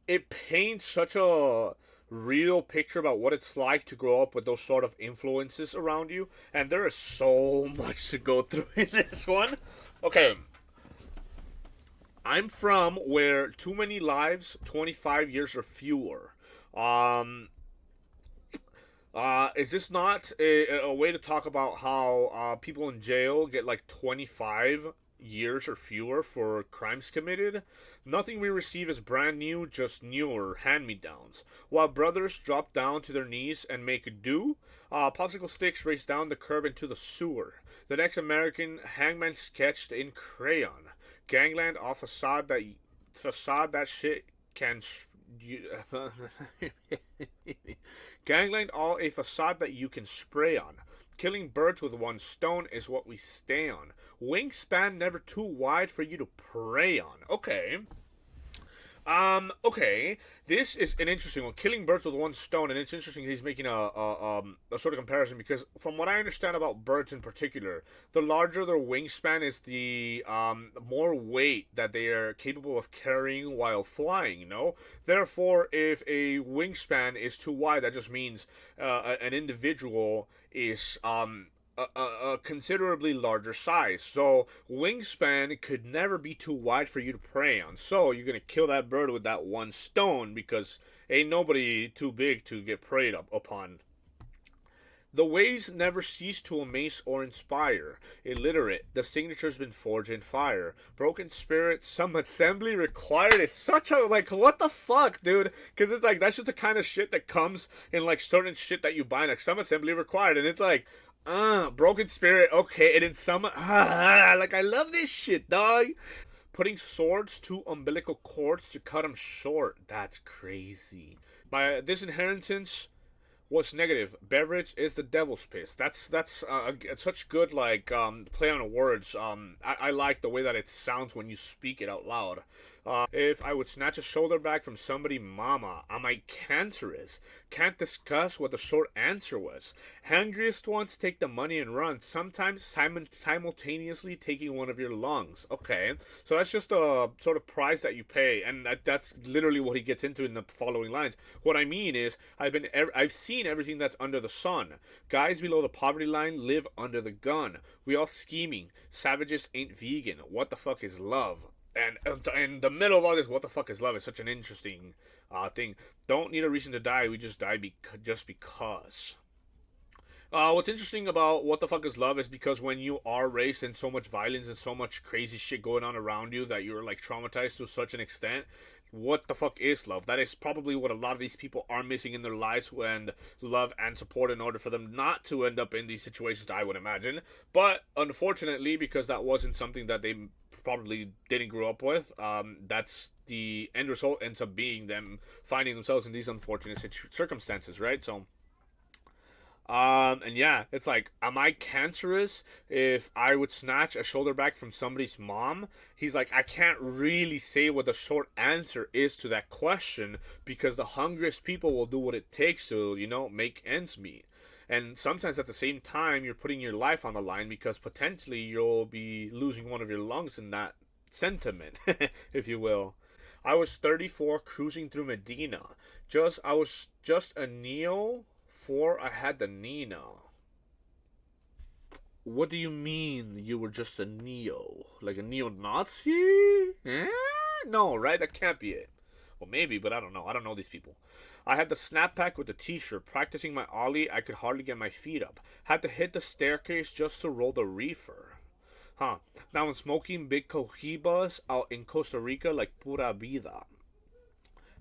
Speaker 1: it paints such a real picture about what it's like to grow up with those sort of influences around you, and there is so much to go through in this one. Okay. I'm from where too many lives, 25 years or fewer. Is this not a way to talk about how people in jail get like 25 years or fewer for crimes committed? Nothing we receive is brand new, just newer hand-me-downs. While brothers drop down to their knees and make do, popsicle sticks race down the curb into the sewer. The next American hangman sketched in crayon. Gangland off facade that shit can Gangland all a facade that you can spray on. Killing birds with one stone is what we stay on. Wingspan never too wide for you to prey on. Okay. Okay. This is an interesting one. Killing birds with one stone, and it's interesting he's making a sort of comparison, because from what I understand about birds in particular, the larger their wingspan is, the more weight that they are capable of carrying while flying, you know? Therefore, if a wingspan is too wide, that just means an individual is a considerably larger size. So wingspan could never be too wide for you to prey on. So you're gonna kill that bird with that one stone, because ain't nobody too big to get preyed upon. The ways never cease to amaze or inspire. Illiterate, the signature's been forged in fire. Broken spirit, some assembly required. It's such a, like, what the fuck, dude? Because it's like, that's just the kind of shit that comes in, like, certain shit that you buy, like, some assembly required. And it's like, broken spirit, okay, and then some, like, I love this shit, dog. Putting swords to umbilical cords to cut them short. That's crazy. My disinheritance was negative. Beverage is the devil's piss. That's such good, like, play on words. I like the way that it sounds when you speak it out loud. If I would snatch a shoulder bag from somebody, mama, am I cancerous? Can't discuss what the short answer was. Hungriest ones take the money and run, sometimes simultaneously taking one of your lungs. Okay, so that's just a sort of price that you pay, and that's literally what he gets into in the following lines. What I mean is, I've seen everything that's under the sun. Guys below the poverty line live under the gun. We all scheming. Savages ain't vegan. What the fuck is love? And in the middle of all this, what the fuck is love is such an interesting thing. Don't need a reason to die. We just die just because. What's interesting about what the fuck is love is because when you are raised in so much violence and so much crazy shit going on around you that you're like traumatized to such an extent, what the fuck is love? That is probably what a lot of these people are missing in their lives, when love and support, in order for them not to end up in these situations, I would imagine. But unfortunately, because that wasn't something that they probably didn't grow up with, that's the end result ends up being them finding themselves in these unfortunate circumstances, right? So and yeah, it's like, am I cancerous if I would snatch a shoulder bag from somebody's mom? He's like, I can't really say what the short answer is to that question, because the hungriest people will do what it takes to, you know, make ends meet. And sometimes at the same time, you're putting your life on the line, because potentially you'll be losing one of your lungs in that sentiment, if you will. I was 34 cruising through Medina. I was just a neo before I had the Nina. What do you mean you were just a neo? Like a neo-Nazi? Eh? No, right? That can't be it. Well, maybe, but I don't know. I don't know these people. I had the snapback with the t-shirt. Practicing my ollie, I could hardly get my feet up. Had to hit the staircase just to roll the reefer. Huh. Now I'm smoking big cohibas out in Costa Rica like pura vida.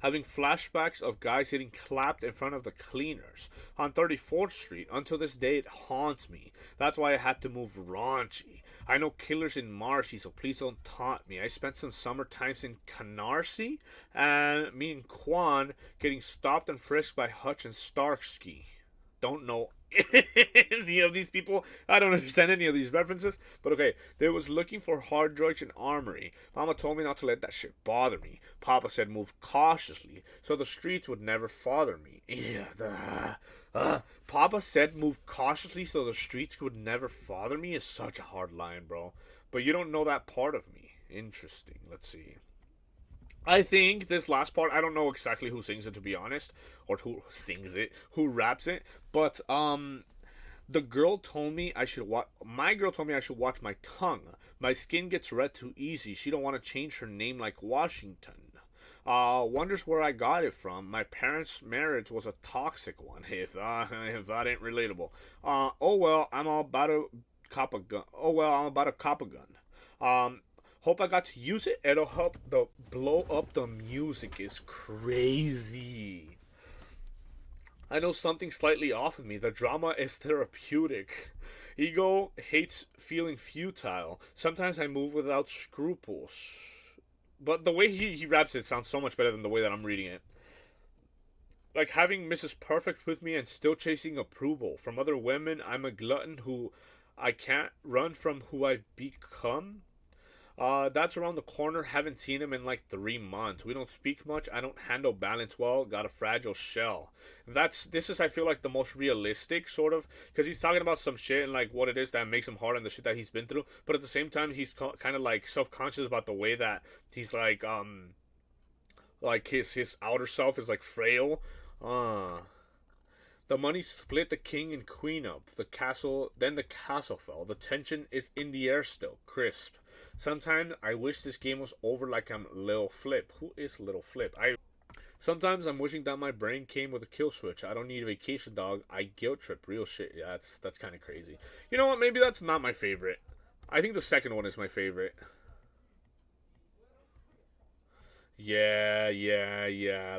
Speaker 1: Having flashbacks of guys getting clapped in front of the cleaners on 34th Street. Until this day, it haunts me. That's why I had to move raunchy. I know killers in Marcy, so please don't taunt me. I spent some summer times in Canarsie, and me and Quan getting stopped and frisked by Hutch and Starsky. Don't know any of these people. I don't understand any of these references. But okay, they was looking for hard drugs in Armory. Mama told me not to let that shit bother me. Papa said move cautiously, so the streets would never bother me. Yeah, Papa said move cautiously so the streets would never bother me is such a hard line, bro. But you don't know that part of me. Interesting. Let's see. I think this last part, I don't know exactly who sings it, to be honest, or who sings it, who raps it, but the girl told me I should watch. My girl told me I should watch my tongue. My skin gets red too easy. She don't want to change her name like Washington. Wonders where I got it from. My parents' marriage was a toxic one. If that ain't relatable. Oh well, I'm about to cop a gun. Hope I got to use it. It'll help the blow up the music is crazy. I know something slightly off with me. The drama is therapeutic. Ego hates feeling futile. Sometimes I move without scruples. But the way he raps it sounds so much better than the way that I'm reading it. Like having Mrs. Perfect with me and still chasing approval from other women. I'm a glutton who I can't run from who I've become. That's around the corner. Haven't seen him in like 3 months. We don't speak much. I don't handle balance well. Got a fragile shell. This is I feel like the most realistic sort of, because he's talking about some shit and like what it is that makes him hard and the shit that he's been through. But at the same time, he's kind of like self-conscious about the way that he's like his outer self is like frail. The money split the king and queen up. The castle fell. The tension is in the air still. Crisp. Sometimes I wish this game was over like I'm Lil Flip. Who is Lil Flip? Sometimes I'm wishing that my brain came with a kill switch. I don't need a vacation, dog. I guilt trip. Real shit. Yeah, that's kind of crazy. You know what? Maybe that's not my favorite. I think the second one is my favorite. Yeah.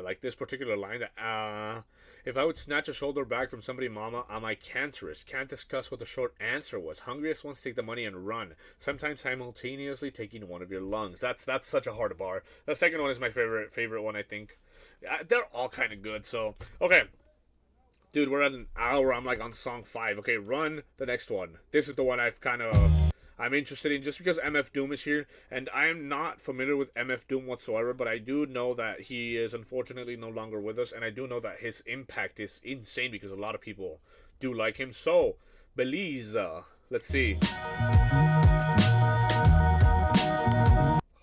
Speaker 1: Like this particular line that, if I would snatch a shoulder bag from somebody, mama, am I cancerous? Can't discuss what the short answer was. Hungriest ones take the money and run. Sometimes simultaneously taking one of your lungs. That's such a hard bar. The second one is my favorite one, I think. They're all kind of good, so. Okay. Dude, we're at an hour. I'm like on song 5. Okay, run the next one. This is the one I'm interested in just because MF Doom is here, and I am not familiar with MF Doom whatsoever, but I do know that he is unfortunately no longer with us, and I do know that his impact is insane because a lot of people do like him. So, Belize, let's see.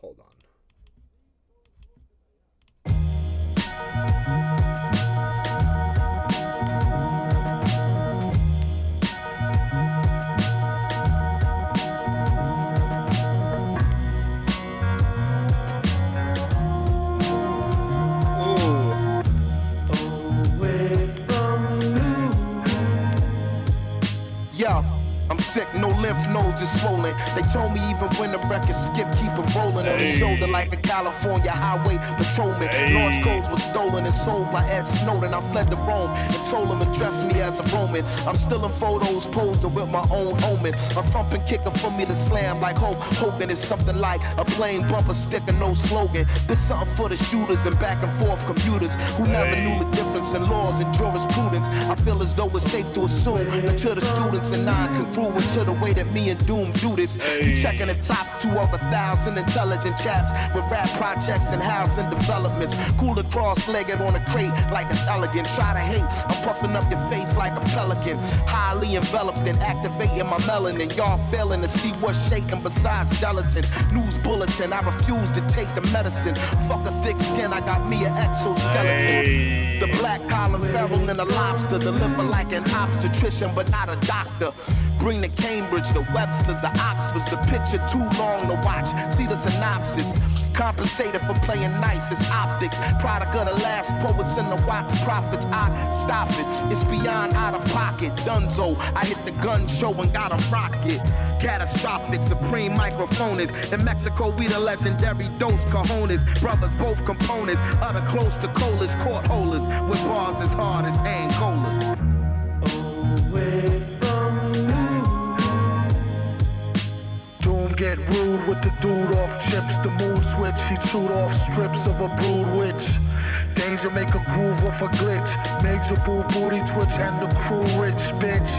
Speaker 1: Hold on.
Speaker 2: I'm sick, no lymph nodes is swollen. They told me even when the record skip, keep it rolling on the shoulder like a California highway patrolman. Launch codes were stolen and sold by Ed Snowden. I fled to Rome and told him address me as a Roman. I'm still in photos posing with my own omen. A thumping kicker for me to slam like Hulk Hogan is something like a plain bumper sticker, no slogan. This something for the shooters and back and forth commuters who never knew the difference in laws and jurisprudence. I feel as though it's safe to assume that to the students and non-congruent to the way that me and Doom do this. You checking the top 2 of 1,000 intelligent chaps with rap projects and housing developments. Cooler cross-legged on a crate like it's elegant. Try to hate, I'm puffing up your face like a pelican. Highly enveloped and activating my melanin. Y'all failing to see what's shaking besides gelatin. News bulletin, I refuse to take the medicine. Fuck a thick skin, I got me an exoskeleton. The black collar feral and a lobster. Deliver like an obstetrician but not a doctor. Bring the Cambridge, the Websters, the Oxfords. The picture too long to watch. See the synopsis. Compensated for playing nice, it's optics. Product of the last poets and the wax prophets. I stop it, it's beyond out of pocket. Dunzo, I hit the gun show and got a rocket. Catastrophic, supreme microphonist. In Mexico, we the legendary Dos Cajones. Brothers, both components. Other close to colas, court holders. With bars as hard as Angolas.
Speaker 6: Doom get rude with the dude off chips. The mood switch, he chewed off strips of a brood witch. Danger make a groove off a glitch. Major boo booty twitch and the crew rich bitch.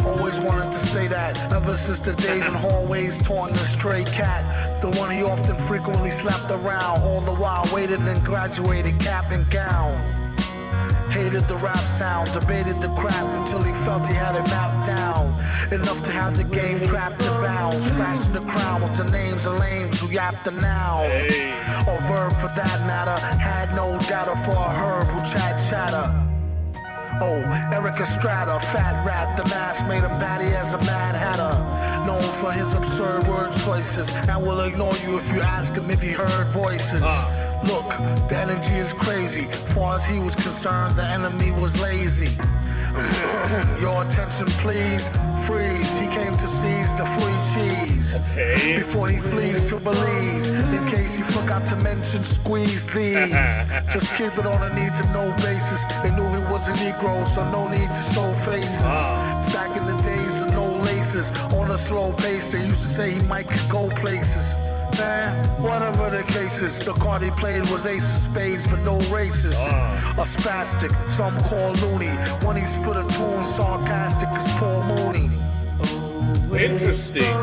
Speaker 6: Always wanted to say that ever since the days in hallways taunting the stray cat. The one he often frequently slapped around. All the while waited and graduated cap and gown. Hated the rap sound, debated the crap until he felt he had it mapped down. Enough to have the game trapped and bound. Scratching the crown with the names of lames who yapped the noun. Or verb for that matter. Had no data for a herb who chatter. Oh, Eric Estrada, fat rat, the mask made him batty as a mad hatter. Known for his absurd word choices, and will ignore you if you ask him if he heard voices. Look, the energy is crazy. Far as he was concerned, the enemy was lazy. Your attention please, freeze. He came to seize the free cheese. Before he flees to Belize. In case he forgot to mention, squeeze these. Just keep it on a need to know basis. They knew he was a Negro, so no need to show faces. Back in the days of no laces, on a slow pace, they used to say he might could go places. Man, whatever the case is, the card he played was ace of spades, but no races. A spastic, some call loony. When he spit a tune, sarcastic as Paul Mooney.
Speaker 1: Interesting.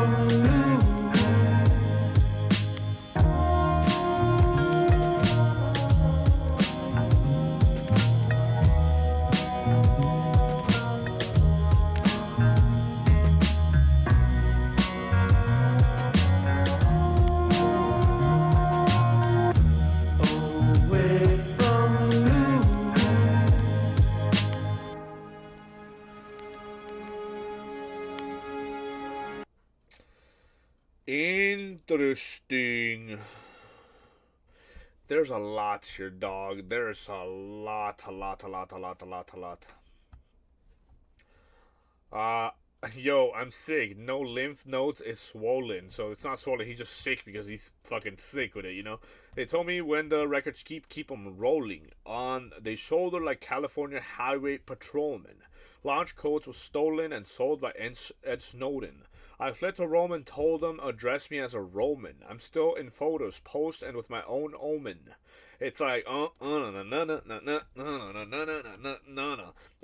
Speaker 1: Interesting. There's a lot here, dog. There's a lot. Yo, I'm sick. No lymph nodes is swollen. So it's not swollen. He's just sick because he's fucking sick with it, you know? They told me when the records keep them rolling on the shoulder like California highway patrolman. Launch codes was stolen and sold by Ed Snowden. I fled to Rome and told them address me as a Roman. I'm still in photos, post, and with my own omen. It's like a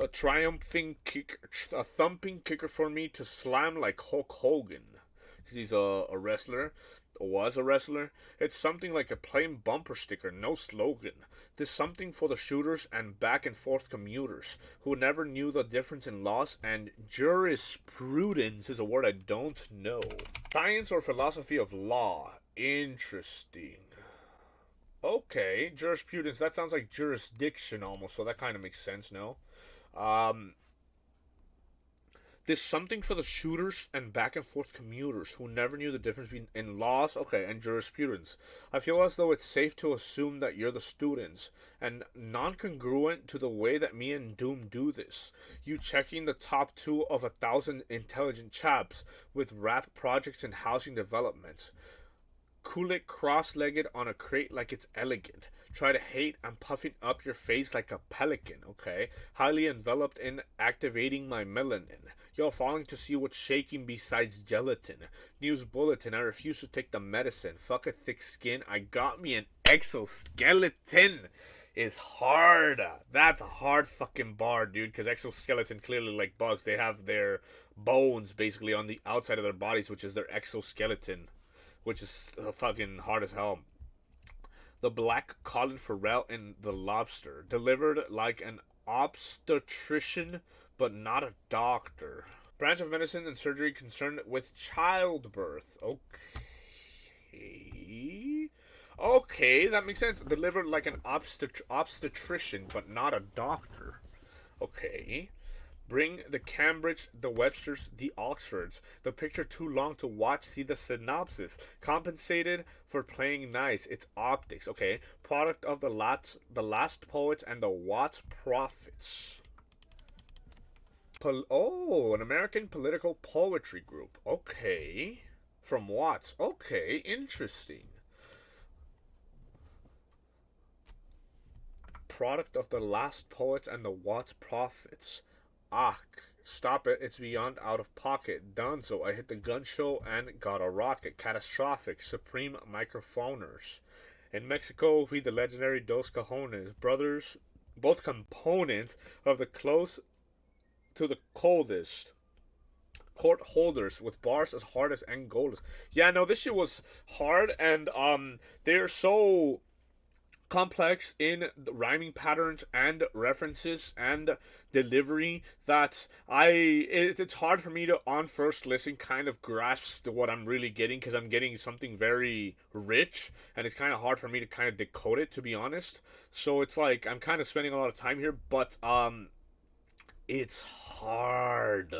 Speaker 1: triumphing kick, a thumping kicker for me to slam like Hulk Hogan, because he's a wrestler, was a wrestler. It's something like a plain bumper sticker, no slogan. This something for the shooters and back and forth commuters who never knew the difference in laws and jurisprudence is a word I don't know. Science or philosophy of law. Interesting. Okay, jurisprudence, that sounds like jurisdiction almost, so that kind of makes sense, no? There's something for the shooters and back and forth commuters who never knew the difference between in laws, and jurisprudence. I feel as though it's safe to assume that you're the students, and non-congruent to the way that me and Doom do this. You checking the top 2 of 1,000 intelligent chaps with rap projects and housing developments. Cool it cross-legged on a crate like it's elegant. Try to hate, I'm puffing up your face like a pelican, okay? Highly enveloped in activating my melanin. You're falling to see what's shaking besides gelatin. News bulletin, I refuse to take the medicine. Fuck a thick skin, I got me an exoskeleton. Is hard. That's a hard fucking bar, dude, because exoskeleton, clearly like bugs, they have their bones basically on the outside of their bodies, which is their exoskeleton, which is fucking hard as hell. The Black Colin Farrell in The Lobster, delivered like an obstetrician, but not a doctor. Branch of medicine and surgery concerned with childbirth. Okay, that makes sense. Delivered like an obstetrician, but not a doctor. Okay. Bring the Cambridge, the Websters, the Oxfords. The picture too long to watch. See the synopsis. Compensated for playing nice. It's optics. Okay. Product of the Last Poets and the Watts Prophets. An American political poetry group. Okay. From Watts. Okay. Interesting. Product of the Last Poets and the Watts Prophets. Stop it, it's beyond out of pocket. Dunzo, I hit the gun show and got a rocket. Catastrophic, supreme microphoners. In Mexico, we the legendary Dos Cajones, brothers, both components of the close to the coldest. Court holders with bars as hard as Angolas. Yeah, no, this shit was hard, and they're so complex in the rhyming patterns and references and delivery that it's hard for me to on first listen kind of grasp what I'm really getting, because I'm getting something very rich and it's kind of hard for me to kind of decode it, to be honest. So it's like I'm kind of spending a lot of time here, but it's hard.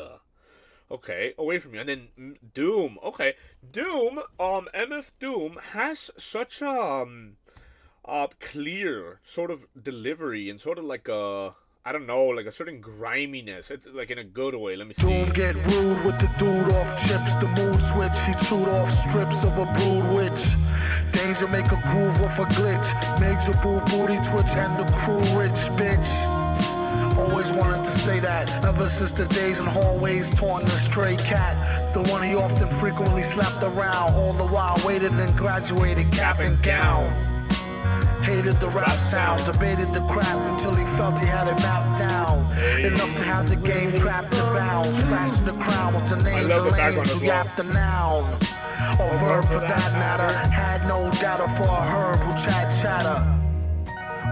Speaker 1: Okay, away from you. And then Doom. Okay, Doom, MF Doom has such clear sort of delivery and sort of like a, I don't know, like a certain griminess. It's like in a good way. Let me see.
Speaker 6: Doom get rude with the dude off chips, the mood switch. He chewed off strips of a brood witch. Danger make a groove off a glitch. Major boo booty twitch and the crew rich bitch. Always wanted to say that ever since the days in hallways taunting the stray cat. The one he often frequently slapped around, all the while waited and graduated cap and gown. Hated the rap sound, debated the crap until he felt he had it mapped down. Enough to have the game trapped and bound. Scratching the crown with the names of lanes who yapped the noun. Or verb for that matter. Had no data for a herb who chatter.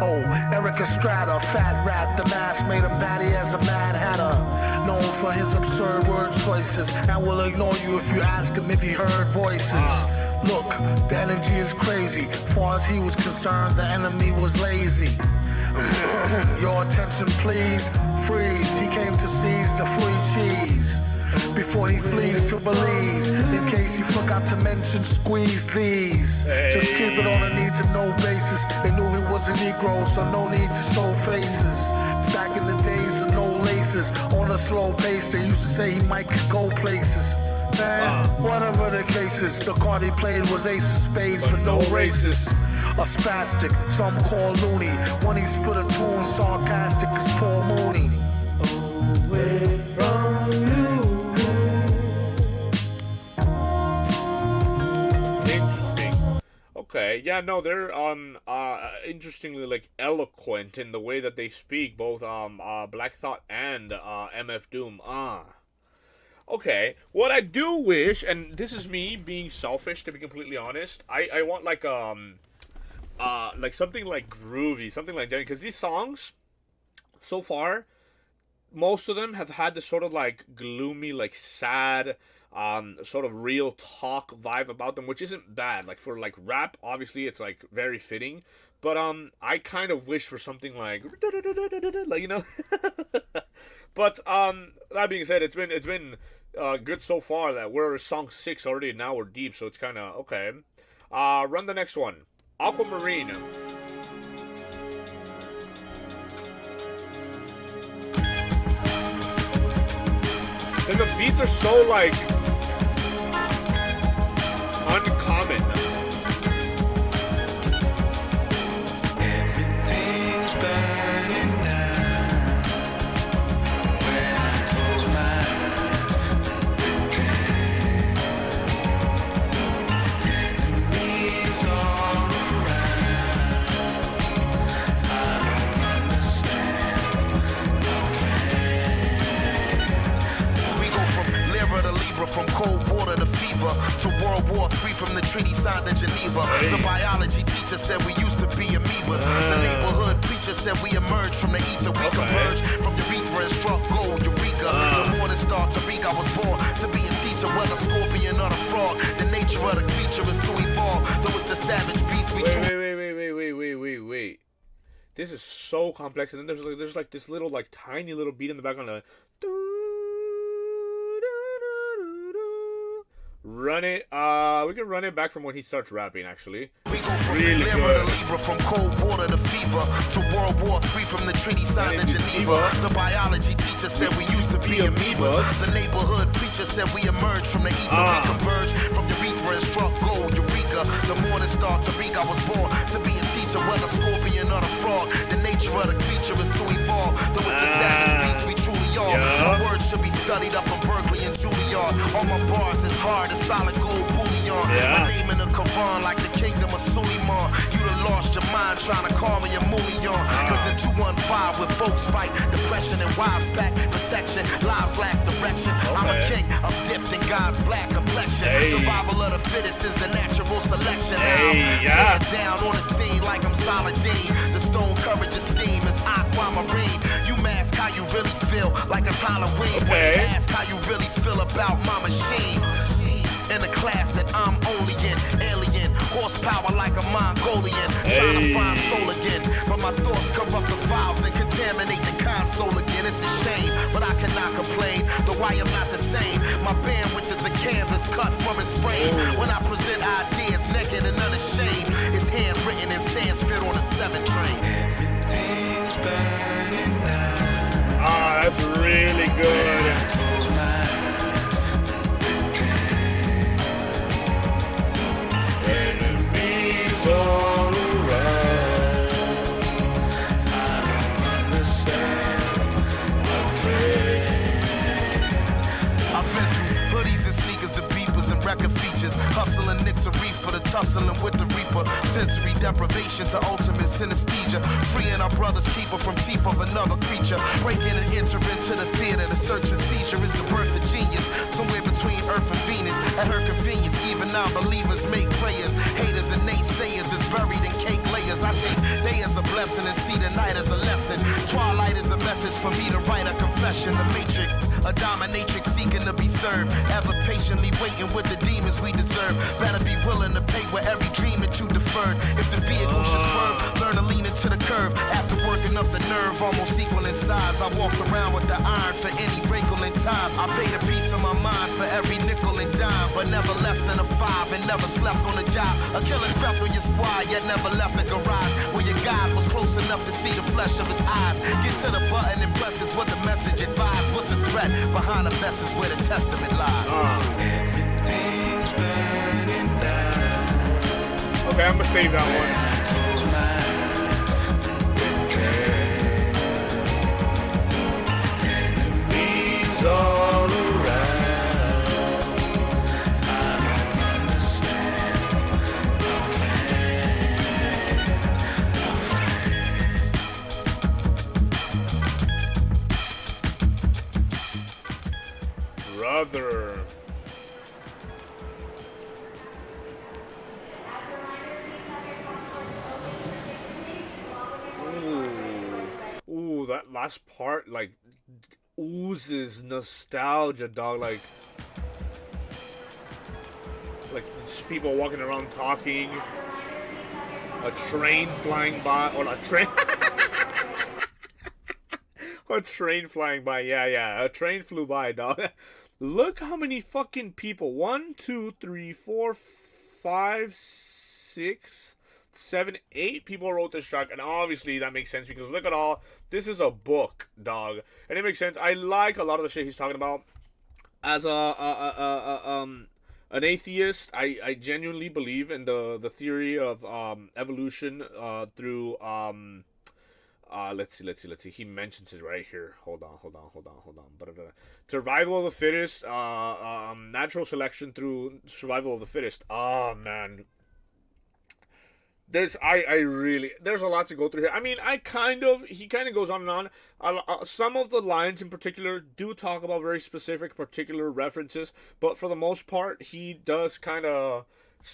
Speaker 6: Oh, Eric Estrada, fat rat, the mask made him batty as a Mad Hatter. Known for his absurd word choices, and will ignore you if you ask him if he heard voices. Look, the energy is crazy. Far as he was concerned, the enemy was lazy. Your attention please, freeze. He came to seize the free cheese before he flees to Belize. In case you forgot to mention, squeeze these. Just keep it on a need to know basis. They knew he was a Negro, so no need to show faces. Back in the days of no laces, on a slow pace, they used to say he might could go places. Man, whatever the case is, the card he played was ace of spades, but no races. A spastic, some call loony. When he split a tune, sarcastic as Paul Mooney. Away from you.
Speaker 1: Okay, yeah, no, they're interestingly like eloquent in the way that they speak, both Black Thought and MF Doom. Okay, what I do wish, and this is me being selfish to be completely honest, I want like something like groovy, something like that, because these songs so far, most of them have had this sort of like gloomy, like sad, sort of real talk vibe about them, which isn't bad. Like for like rap, obviously it's like very fitting, but I kind of wish for something like you know But that being said, it's been good so far. That we're song 6 already. Now we're deep, so it's kind of okay. Run the next one. Aquamarine. And the beats are so like uncommon.
Speaker 5: Everything's burning down when I close my eyes. Enemies all around. I don't understand.
Speaker 2: We go from Lyra to Libra, from cold water to fever, to World War III, from the treaty signed in Geneva. The biology teacher said we used to be amoebas. The neighborhood preacher said we emerged from the ether. We converged from urethra and struck gold, Eureka. The morning star, Tariq, I was born to be a teacher, whether scorpion or the frog. The nature of the creature is to evolve. Though it's the savage beast we
Speaker 1: Wait. This is so complex, and then there's like this little like tiny little beat in the background. Like, run it. We can run it back from when he starts rapping. Actually,
Speaker 2: We go from
Speaker 1: really
Speaker 2: Lyra
Speaker 1: good.
Speaker 2: to Libra, from cold water to fever, to World War III, from the treaty signed in Geneva. The biology teacher said we used to be amoebas. The neighborhood preacher said we emerged from the ether. We converged from urethra and struck gold, Eureka. The morning star, Tariq, I was born to be a teacher, whether scorpion or the frog. The nature of the creature is to evolve. Though it's the savage beast we truly are. My words should be studied up in Berkeley and Juilliard. All my bars is hard as solid gold bullion. My name in the Quran like the kingdom of Suleiman. You done lost your mind trying to call me a mullion. Cause in 215 with folks fight, depression and wives back, protection, lives lack direction. I'm a king, I'm dipped in God's black complexion. Survival of the fittest is the natural selection. Now, down on the scene like I'm Saladin. The stone courage esteem is Aquamarine. You mask how you really feel like it's Halloween. When you ask how you really feel about my machine. In the class that I'm only in, alien, horsepower like a Mongolian, trying to find soul again, but my thoughts corrupt the files and contaminate the console again. It's a shame, but I cannot complain, though I am not the same. My bandwidth is a canvas cut from his frame. When I present ideas naked and unashamed, it's handwritten in Sanskrit on a 7 train.
Speaker 5: Everything's burning down.
Speaker 1: That's really good.
Speaker 5: Enemies all around. I don't understand.
Speaker 2: I've been through hoodies and sneakers, the beepers and record features. Hustling nicks a reefer, the tussling with the reaper. Sensory deprivation to ultimate synesthesia. Freeing our brother's keeper from teeth of another creature. Breaking and entering to the theater, the search and seizure is the birth of genius. Somewhere between Earth and Venus, at her convenience, even non-believers make prayers. Haters and naysayers is buried in cake layers. I take day as a blessing and see the night as a lesson. Twilight is a message for me to write a confession. The matrix, a dominatrix seeking to be served. Ever patiently waiting with the demons we deserve. Better be willing to pay with every dream that you deferred. If the vehicle should swerve, learn to lean into the curve. After working up the nerve, almost equal in size, I walked around with the iron for any wrinkle in time. I paid a piece of my mind for every nickel and dime, but never less than a 5 and never slept on a job. A killer crept on your squad, yet never left the garage. Where your God was close enough to see the flesh of his eyes. Get to the button and press is what the message advised. What's the threat? Behind the vest is where the testament lies.
Speaker 5: Everything's burning down.
Speaker 1: Okay, I'm gonna save that one.
Speaker 5: Enemies all around. I don't understand.
Speaker 1: Brother. Ooh, that last part like oozes nostalgia, dog. Like just people walking around talking, a train flying by, or a train. A train flying by. Yeah. A train flew by, dog. Look how many fucking people. 1, 2, 3, 4, 5, 6, 7, 8 people wrote this track. And obviously that makes sense because look at all. This is a book, dog. And it makes sense. I like a lot of the shit he's talking about. As an atheist, I genuinely believe in the theory of evolution through let's see. He mentions it right here. Hold on. Survival of the fittest, natural selection through survival of the fittest. Oh man. There's a lot to go through here. I mean, he kind of goes on and on. Some of the lines in particular do talk about very specific, particular references, but for the most part, he does kind of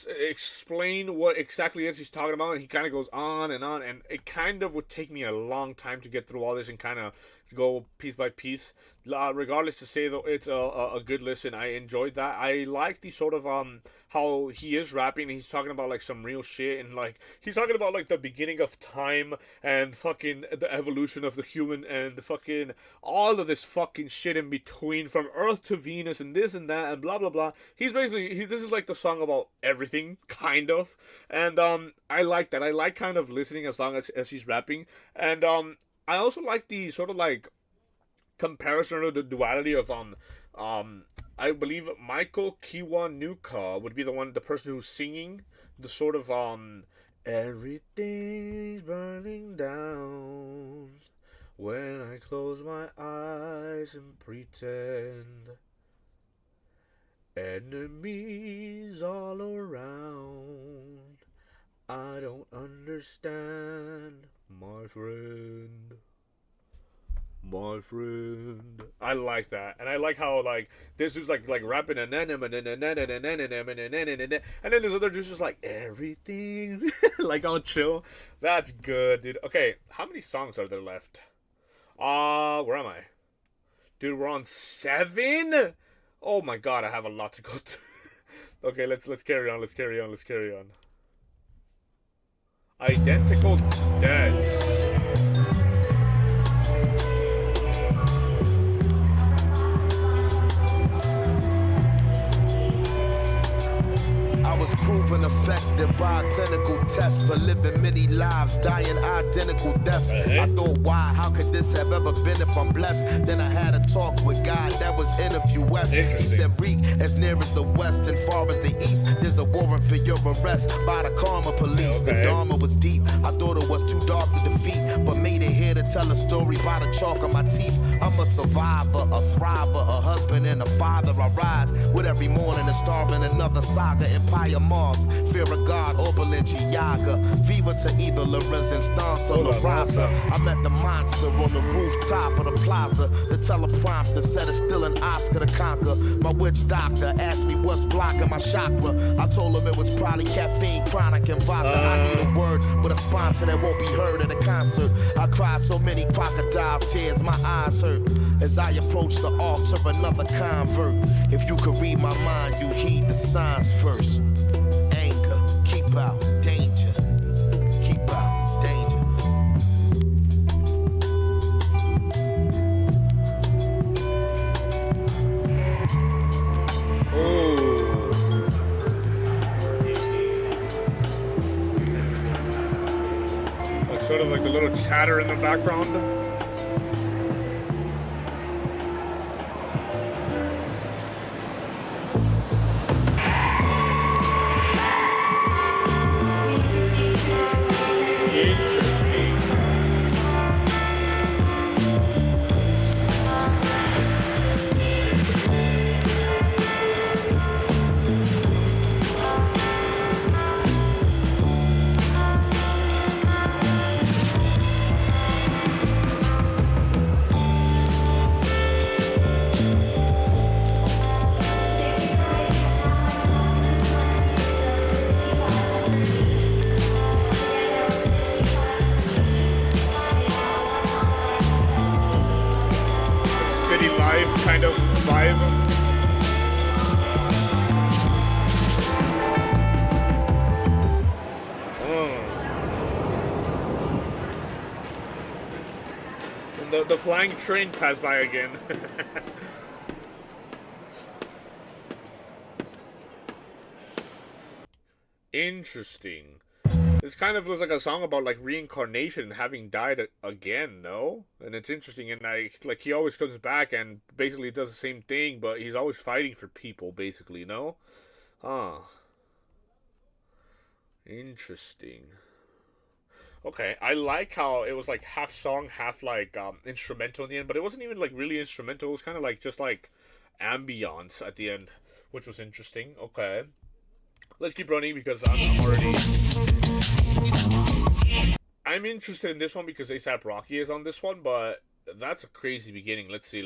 Speaker 1: explain what exactly it is he's talking about, and he kind of goes on, and it kind of would take me a long time to get through all this and kind of go piece by piece. Regardless to say, though, it's a good listen. I enjoyed that. I like the sort of how he is rapping, and he's talking about like some real shit, and like he's talking about like the beginning of time and fucking the evolution of the human and the fucking all of this fucking shit in between, from Earth to Venus and this and that and blah blah blah. He's basically this is like the song about everything, kind of, and I like that. I like kind of listening as long as he's rapping, and I also like the sort of like comparison or the duality of I believe Michael Kiwanuka would be the person who's singing the sort of everything's burning down when I close my eyes and pretend, enemies all around, I don't understand, my friend. I like that, and I like how like this is like rapping and then there's other dudes just like everything like all chill. That's good, dude. Okay, how many songs are there left? Where am I, dude? We're on 7. Oh my god, I have a lot to go through. Okay, let's carry on. Identical Deads.
Speaker 2: I was proven effective by a clinical test for living many lives, dying identical deaths. I thought, why? How could this have ever been if I'm blessed? Then I had a talk with God, that was interview West. He said, Reek, as near as the west and far as the east, there's a warrant for your arrest by the karma police. The Dharma was deep, I thought it was too dark to defeat, but made it here to tell a story by the chalk on my teeth. I'm a survivor, a thriver, a husband and a father. I rise with every morning and starving another saga. Empire Mars, fear of God, Oberlin, Yaga. Viva to either La Resistance or La Raza. I met the monster on the rooftop of the plaza. The teleprompter said it's still an Oscar to conquer. My witch doctor asked me what's blocking my chakra. I told him it was probably caffeine, chronic, and vodka. I need a word with a sponsor that won't be heard at a concert. I cried so many crocodile tears, my eyes hurt as I approach the altar, another convert. If you could read my mind, you heed the signs first. Anger, keep out, danger. Keep out, danger.
Speaker 1: Like sort of like a little chatter in the background. the flying train passed by again. Interesting. This kind of looks like a song about like reincarnation and having died again, no? And it's interesting, and like he always comes back and basically does the same thing, but he's always fighting for people, basically, no? Huh. Interesting. Okay, I like how it was like half song, half like instrumental in the end, but it wasn't even like really instrumental. It was kind of like just like ambience at the end, which was interesting. Okay, let's keep running because I'm interested in this one because A$AP Rocky is on this one, but that's a crazy beginning. Let's see.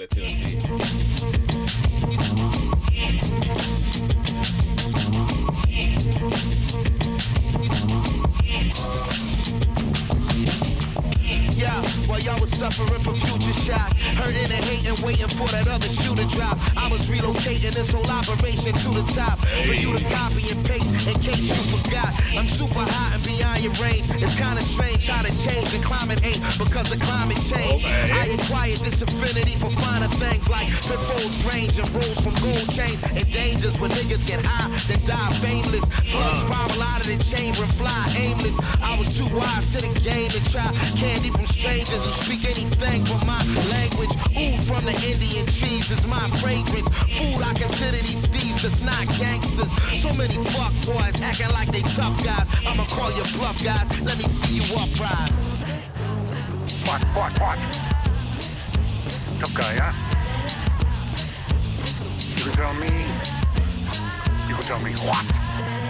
Speaker 2: Yeah, while y'all was suffering from future shock, hurting and hating, waiting for that other shoe to drop. I was relocating this whole operation to the top for you to copy and paste in case you forgot. I'm super hot and beyond your range. It's kinda strange how to change and climate ain't because of climate change. I acquired this affinity for finer things like pitfalls, range, and rolls from gold chains and dangers when niggas get high, then die fameless. Slugs spiral out of the chamber and fly aimless. I was too wise to the game to try candy from strangers who speak anything but my language. Oud from the Indian trees is my fragrance. Food, I consider these thieves that's not gangsters. So many fuck boys acting like they tough guys. I'ma call you bluff guys. Let me see you uprise.
Speaker 9: What? Tough guy, huh? You can tell me what?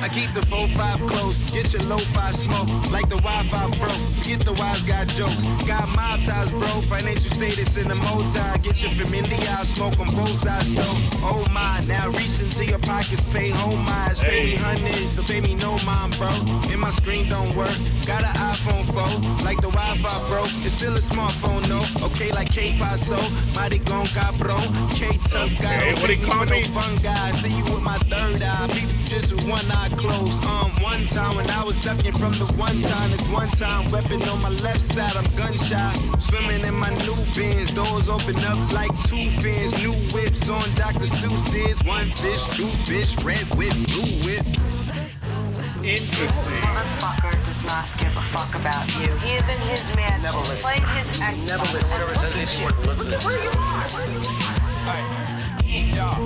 Speaker 8: I keep the 4-5 close, get your lo-fi smoke. Like the Wi-Fi broke, forget the wise guy jokes. Got mob ties, bro, financial status in the multi. Get your familiar, smoke on both sides, though. Oh my, now reach into your pockets, pay homage. Pay me hundreds, so pay me no mind, bro. And my screen don't work, got an iPhone 4. Like the Wi-Fi broke, it's still a smartphone, no. Okay, like K-Paso, mighty gon' cabron. K-Tough guy, don't take me for no fun guy. See you with my third eye, people just with one eye closed. One time when I was ducking from the one time, this one time weapon on my left side, I'm gunshot. Swimming in my new bins, doors open up like two fins. New whips on Dr. Seuss's. One fish, two fish, red whip, blue whip.
Speaker 1: Interesting.
Speaker 10: Motherfucker does not give a fuck about you. He is in his man.
Speaker 9: Never listen.
Speaker 10: Playing his Xbox.
Speaker 9: Never listen.
Speaker 10: Look at where you are.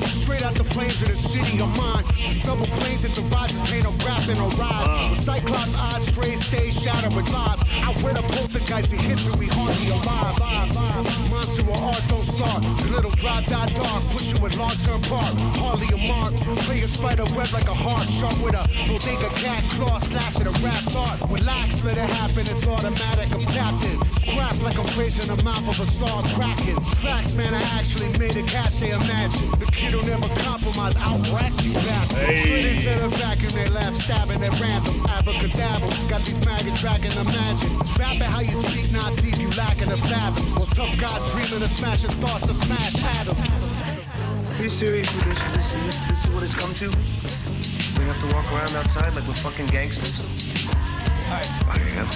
Speaker 6: Straight out the flames of the city of mine. Double planes at the rises, paint a rap and a rise. With Cyclops eyes, straight stay shattering live. I wear the poltergeist in history, hardly alive. Monster or art don't start. The little dry die dark, put you in long-term park. Hardly a mark. Play a spider web like a harp, sharp with a bodega cat claw, slashing a rap's art. Relax, let it happen, it's automatic. I'm tapped in. Scrap like I'm facing the mouth of a star cracking. Facts, man, I actually made a cachet imagine. The kid will never compromise, outracked you bastards. Straight into the vacuum, they laugh, stabbing at random. Abracadabra, got these maggots dragging imagine. It's vapid how you speak, not deep, you lacking the fathoms. Well, tough guy dreaming of smashing thoughts to smash atoms.
Speaker 9: Are you serious with this? This is what it's come to? We have to walk around outside like we're fucking gangsters? I am.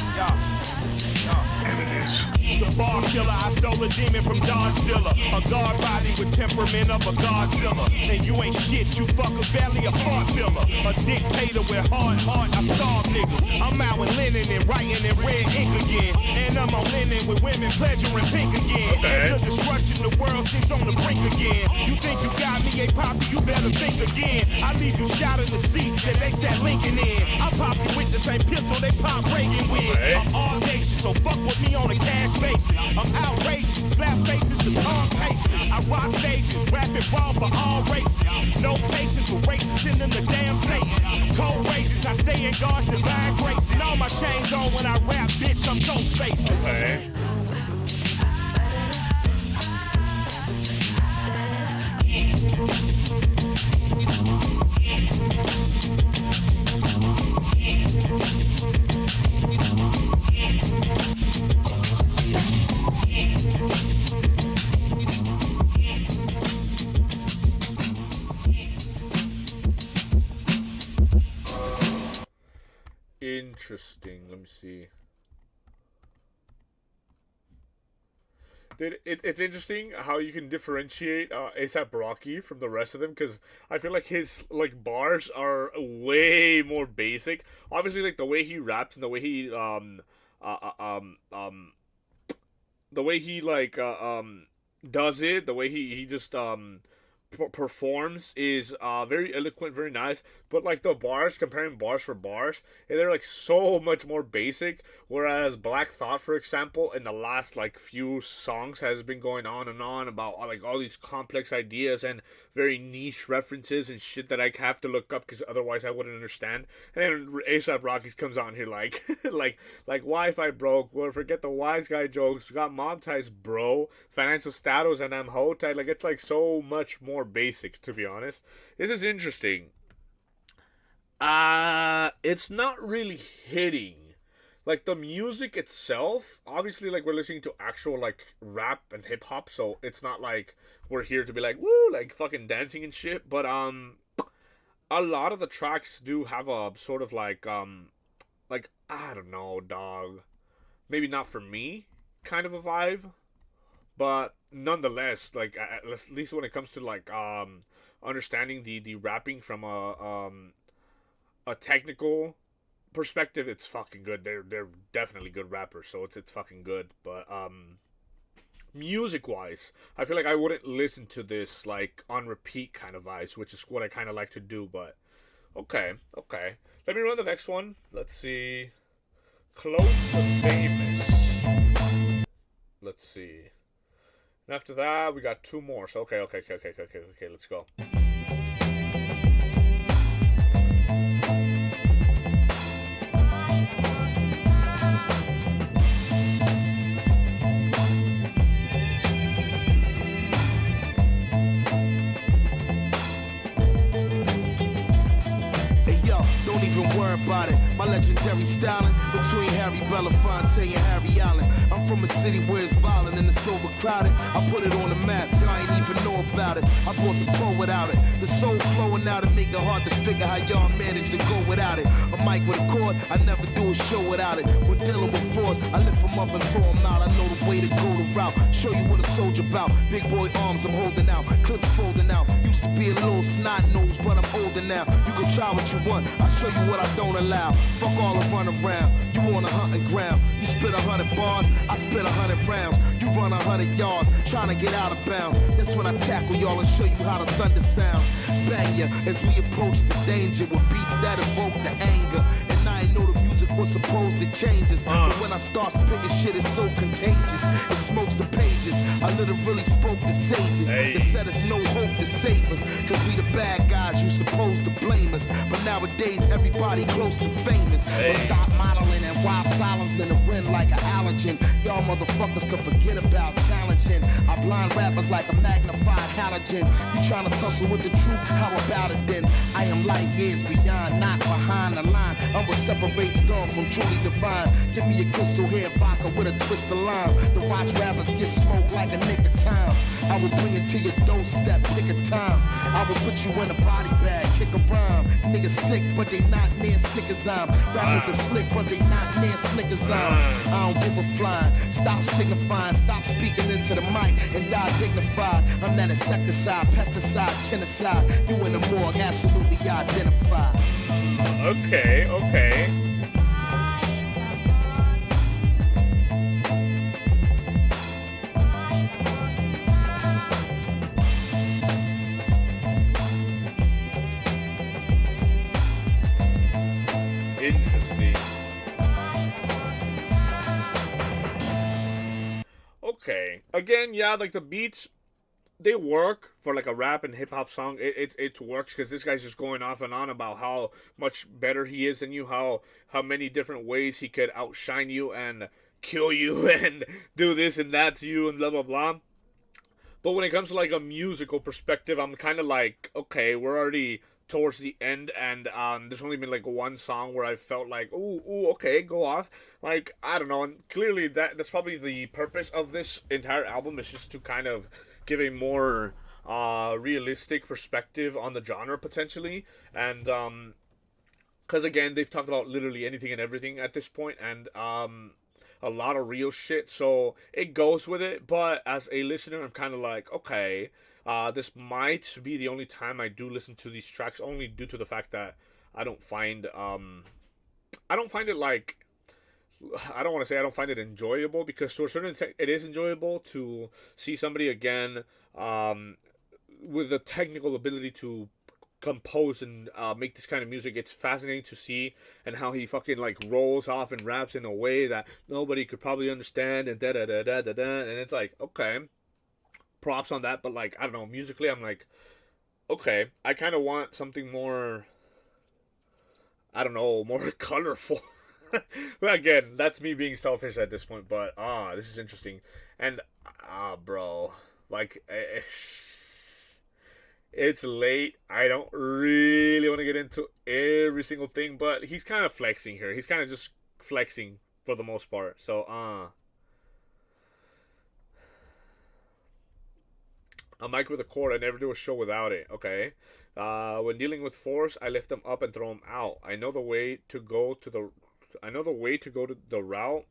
Speaker 9: And it is.
Speaker 3: The bar killer, I stole a demon from Don Stiller. A guard body with temperament of a Godzilla. And you ain't shit, you fuck a belly, a fart filler. A dictator with hard heart, I starve niggas. I'm out with linen and writing in red ink again. And I'm on linen with women pleasuring pink again. And the destruction, the world seems on the brink again. You think you got me, hey poppy, you better think again. I leave you shot in the seat that they sat Lincoln in. I pop you with the same pistol they pop Reagan with. I'm audacious, so fuck with me on a cash basis. I'm outrageous, slap faces to Tom Tasters. I rock stages, rap and raw for all races. No patience for racists, send them the damn Satan. Cold rages, I stay in God's divine grace. And all my chains on when I rap, bitch, I'm ghost facing.
Speaker 1: Okay. Interesting. Let me see. Dude, it's interesting how you can differentiate ASAP Rocky from the rest of them, because I feel like his like bars are way more basic. Obviously, like the way he raps and uh, um um the way he does it, the way he just performs is very eloquent, very nice. But like the bars, comparing bars for bars, they're like so much more basic. Whereas Black Thought, for example, in the last like few songs has been going on and on about like all these complex ideas and very niche references and shit that I have to look up because otherwise I wouldn't understand. And then ASAP Rocky's comes on here like like Wi-Fi broke. Well, forget the wise guy jokes. We got mob ties, bro. Financial status and I'm ho tight. Like it's like so much more basic, to be honest. This is interesting. It's not really hitting. Like the music itself, obviously like we're listening to actual like rap and hip hop, so it's not like we're here to be like woo, like fucking dancing and shit, but a lot of the tracks do have a sort of like I don't know, dog. Maybe not for me kind of a vibe, but nonetheless, like at least when it comes to like understanding the rapping from a technical perspective, it's fucking good. They're definitely good rappers, so it's fucking good. But music wise, I feel like I wouldn't listen to this like on repeat kind of vibes, which is what I kind of like to do. But okay. Let me run the next one. Let's see. Close to Famous. Let's see. And after that, we got two more. So okay. Let's go.
Speaker 2: Don't even worry about it. My legendary styling between Harry Belafonte and Harry Allen. I'm from a city where it's violent and it's overcrowded. I put it on the map, y'all ain't even know about it. I brought the pro without it. The soul flowing out and make it hard to figure how y'all manage to go without it. A mic with a cord, I never do a show without it. When dealing with force, I lift them up and throw them out. I know the way to go the route. Show you what a soldier about. Big boy arms I'm holding out. Clips folding out. Used to be a little snot nose, but I'm older now. You can try what you want. I'll show you what I don't allow. Fuck all the run around. You on a hunting ground. You spit 100 bars, I spit 100 rounds. You run 100 yards, trying to get out of bounds. That's when I tackle y'all and show you how the thunder sounds. Bang ya as we approach the danger with beats that evoke the anger. And I ain't know the music was supposed to change us. But when I start spitting shit, it's so contagious. It smokes the pages. I literally spoke to sages. They said it's no hope to save us. Cause we the bad guys, you supposed to blame us. But nowadays, everybody close to famous. But stop modeling and wild stylers in the wind like an allergen. Y'all motherfuckers could forget about challenging. I blind rappers like a magnified halogen. You trying to tussle with the truth? How about it then? I am light years beyond, not behind the line. I'm what separates dawn from truly divine. Give me a crystal head vodka with a twist of lime. The watch rappers get smoked like a nigga time. I will bring it to your doorstep, pick a time. I will put you in a body bag, kick a rhyme. Niggas sick, but they not near sick as I'm. Rappers are slick, but they not near slick as I'm. I don't give a flying. Stop signifying, stop speaking into the mic and die dignified. I'm that insecticide, pesticide, genocide. You in the morgue, absolutely identified.
Speaker 1: Okay. Interesting. Okay. Again, yeah, like the beats, they work for like a rap and hip hop song. It works because this guy's just going off and on about how much better he is than you, how many different ways he could outshine you and kill you and do this and that to you and blah blah blah. But when it comes to like a musical perspective, I'm kind of like, okay, we're already towards the end, and there's only been like one song where I felt like, ooh, okay, go off. Like, I don't know, and clearly that's probably the purpose of this entire album, is just to kind of give a more realistic perspective on the genre potentially, and because again, they've talked about literally anything and everything at this point, and a lot of real shit, so it goes with it. But as a listener, I'm kind of like, okay, this might be the only time I do listen to these tracks, only due to the fact that I don't find it like, I don't want to say I don't find it enjoyable, because to a certain extent it is enjoyable to see somebody again with the technical ability to compose and make this kind of music. It's fascinating to see, and how he fucking like rolls off and raps in a way that nobody could probably understand, and da da da da da da, and it's like, okay, props on that. But like, I don't know, musically I'm like, okay, I kind of want something more, I don't know, more colorful. Well, again, that's me being selfish at this point, but this is interesting. And bro, like, it's late. I don't really want to get into every single thing, but he's kind of flexing here. He's kind of just flexing for the most part. So a mic with a cord, I never do a show without it. Okay. When dealing with force, I lift them up and throw them out. I know the way to go to the route.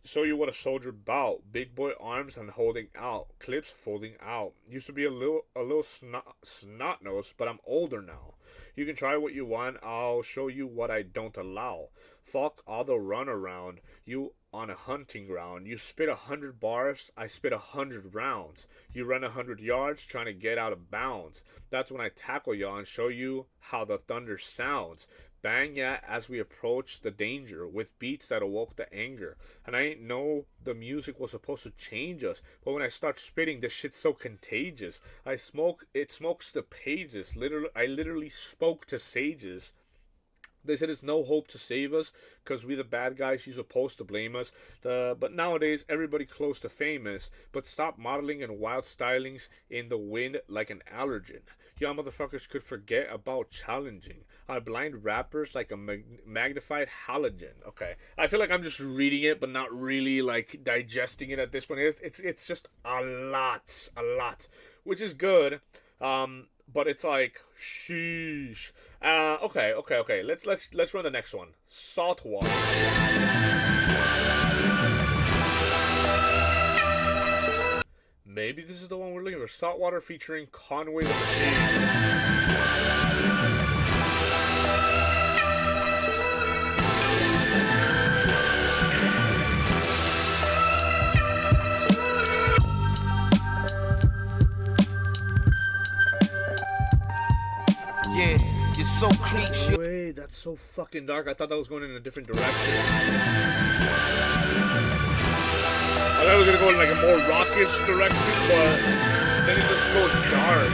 Speaker 1: Show you what a soldier bout. Big boy arms and holding out. Clips folding out. Used to be a little snot nose, but I'm older now. You can try what you want. I'll show you what I don't allow. Fuck all the run around. You on a hunting ground. You spit 100 bars. I spit 100 rounds. You run 100 yards trying to get out of bounds. That's when I tackle y'all and show you how the thunder sounds. Bang ya as we approach the danger with beats that awoke the anger. And I ain't know the music was supposed to change us, but when I start spitting, this shit's so contagious. It smokes the pages. I literally spoke to sages. They said it's no hope to save us, cause we the bad guys, you supposed to blame us. But nowadays everybody close to famous. But stop modeling and wild stylings in the wind like an allergen. Y'all motherfuckers could forget about challenging. I blind rappers like a magnified halogen. Okay, I feel like I'm just reading it, but not really like digesting it at this point. It's just a lot, which is good. But it's like, sheesh. Okay. Let's run the next one. Saltwater. Maybe this is the one we're looking for. Saltwater featuring Conway the Machine.
Speaker 7: Yeah, you're so cliche.
Speaker 1: Wait, that's so fucking dark. I thought that was going in a different direction. I thought it was gonna go in like a more rockish direction, but then it just goes dark.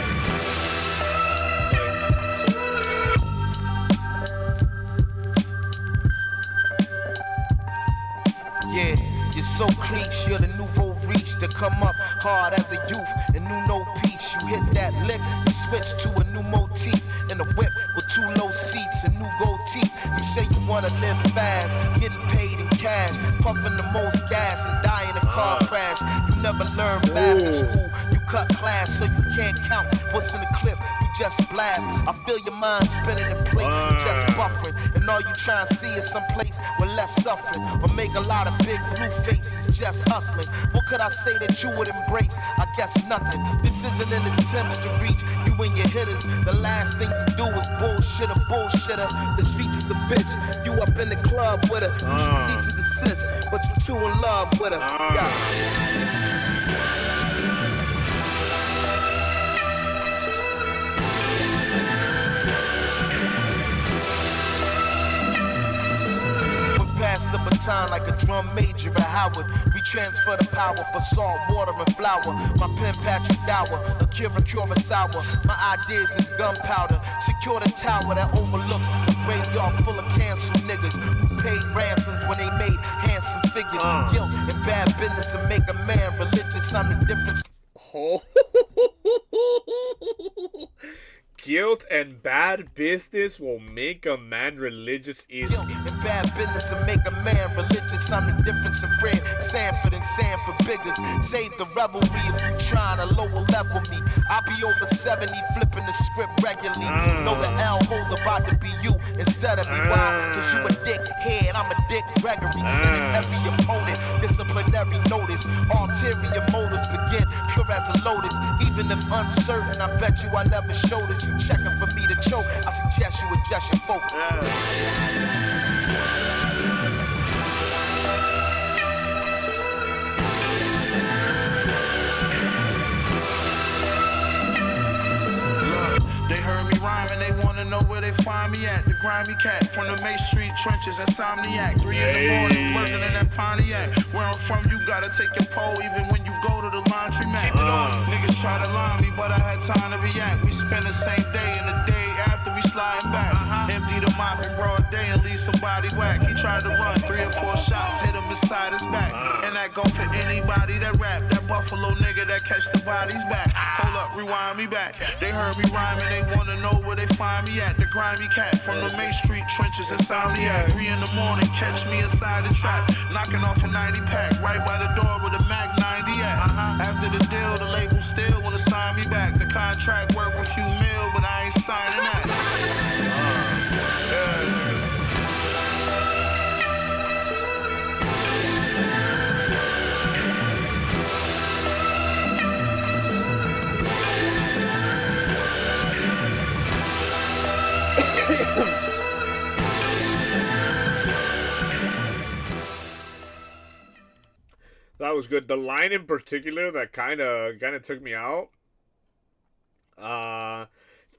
Speaker 7: Yeah, you're so cliche. You're the nouveau reach to come up hard as a youth and knew no peace. You hit that lick, you switch to a new motif in a whip with 2 low seats and new gold teeth. You say you wanna live fast, getting paid in cash, puffing the most gas and die in a car crash. You never learned math in school. You cut class so you can't count what's in the clip. You just blast. I feel your mind spinning in place and just buffering. And all you try and see is some place with less suffering, or make a lot of big blue faces just hustling. What could I say that you would embrace? I guess nothing. This isn't an attempt to reach you and your hitters. The last thing you do is bullshitter. The streets is a bitch. You up in the club with her. You should cease and desist, but you too in love with her. Yeah. Pass the baton like a drum major at Howard. We transfer the power for salt, water, and flour. My pen Patrick Dower, Akira Kurosawa. My ideas is gunpowder. Secure the tower that overlooks a graveyard full of canceled niggas who paid ransoms when they made handsome figures. Guilt and bad business and make a man religious. I'm the difference.
Speaker 1: Guilt and bad business will make a man religious easily.
Speaker 2: Guilt and bad business will make a man religious. I'm the difference in Fred Sanford and Sanford Biggers. Save the revelry if you trying to lower level me. I'll be over 70 flipping the script regularly. Know the L hold about to be you instead of me. Why? Cause you a dickhead, I'm a dick Gregory. Sending every opponent disciplinary notice. Ulterior motives begin pure as a lotus. Even if uncertain, I bet you I never showed it. You checking for me to choke, I suggest you adjust your focus.
Speaker 8: They heard me rhyming, they wanna know where they find me at. The grimy cat from the Main Street trenches, insomniac. 3 in the morning, lurking in that Pontiac. Where I'm from, you gotta take your pole, even when you go to the laundromat. Niggas try to lie me, but I had time to react. We spend the same day and the day after we slide back. Empty the mop in broad day and leave somebody whack. He tried to run 3 or 4 shots, hit him inside his back. And that go for anybody that rap. That Buffalo nigga that catch the bodies back. Hold up, rewind me back. They heard me rhyming, they wanna know where they find me at. The grimy cat from the Main Street trenches, insomniac. 3 in the morning, catch me inside the trap. Knocking off a 90 pack, right by the door with a Mac 90 at. After the deal, the label still wanna sign me back. The contract worth a few mil, but I ain't signing that.
Speaker 1: That was good. The line in particular that kind of took me out.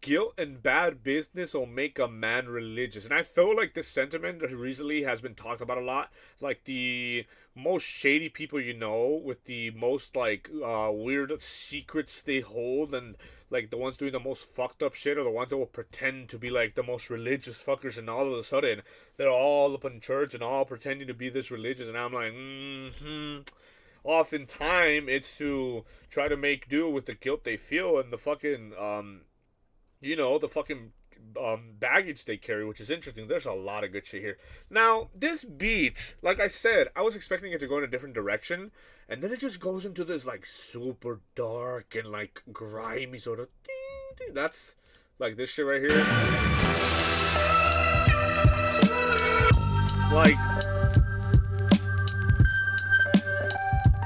Speaker 1: Guilt and bad business will make a man religious. And I feel like this sentiment recently has been talked about a lot. Like the most shady people you know, with the most like weird secrets they hold, and like the ones doing the most fucked up shit are the ones that will pretend to be like the most religious fuckers, and all of a sudden they're all up in church and all pretending to be this religious, and I'm like, Oftentimes it's to try to make do with the guilt they feel and the fucking baggage they carry, which is interesting. There's a lot of good shit here. Now, this beat, like I said, I was expecting it to go in a different direction, and then it just goes into this like super dark and like grimy sort of ding. That's like this shit right here.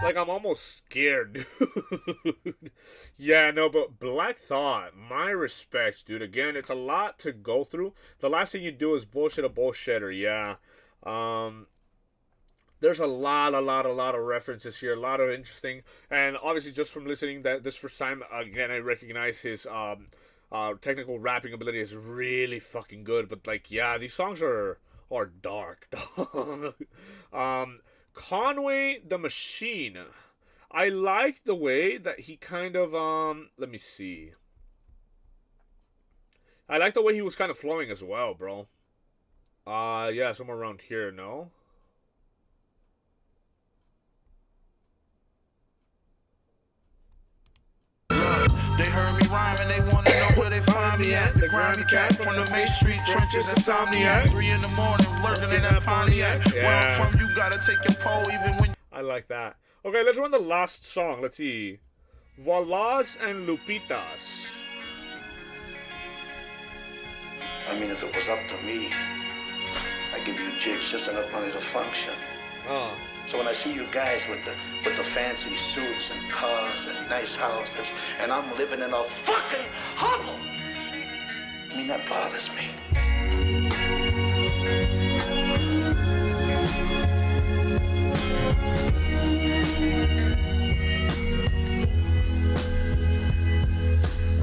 Speaker 1: Like I'm almost scared, dude. Yeah, no, but Black Thought, my respects, dude. Again, it's a lot to go through. The last thing you do is bullshit a bullshitter, yeah. There's a lot of references here, a lot of interesting, and obviously just from listening that this first time, again, I recognize his technical rapping ability is really fucking good. But like, yeah, these songs are dark, dog. Conway the Machine. I like the way that he kind of, let me see. I like the way he was kind of flowing as well, bro. Yeah, somewhere around here, no?
Speaker 8: They heard me rhyming, they wanna know where they find me at. The grimy cat from the Main Street trenches, insomniac. 3 in the morning, lurking in that Pontiac. Where I'm from, you gotta take your pole even when.
Speaker 1: I like that. Okay, let's run the last song. Let's see. Violas and Lupitas.
Speaker 11: I mean, if it was up to me, I'd give you jigs just enough money to function. So when I see you guys with the fancy suits and cars and nice houses, and I'm living in a fucking hovel, I mean, that bothers me.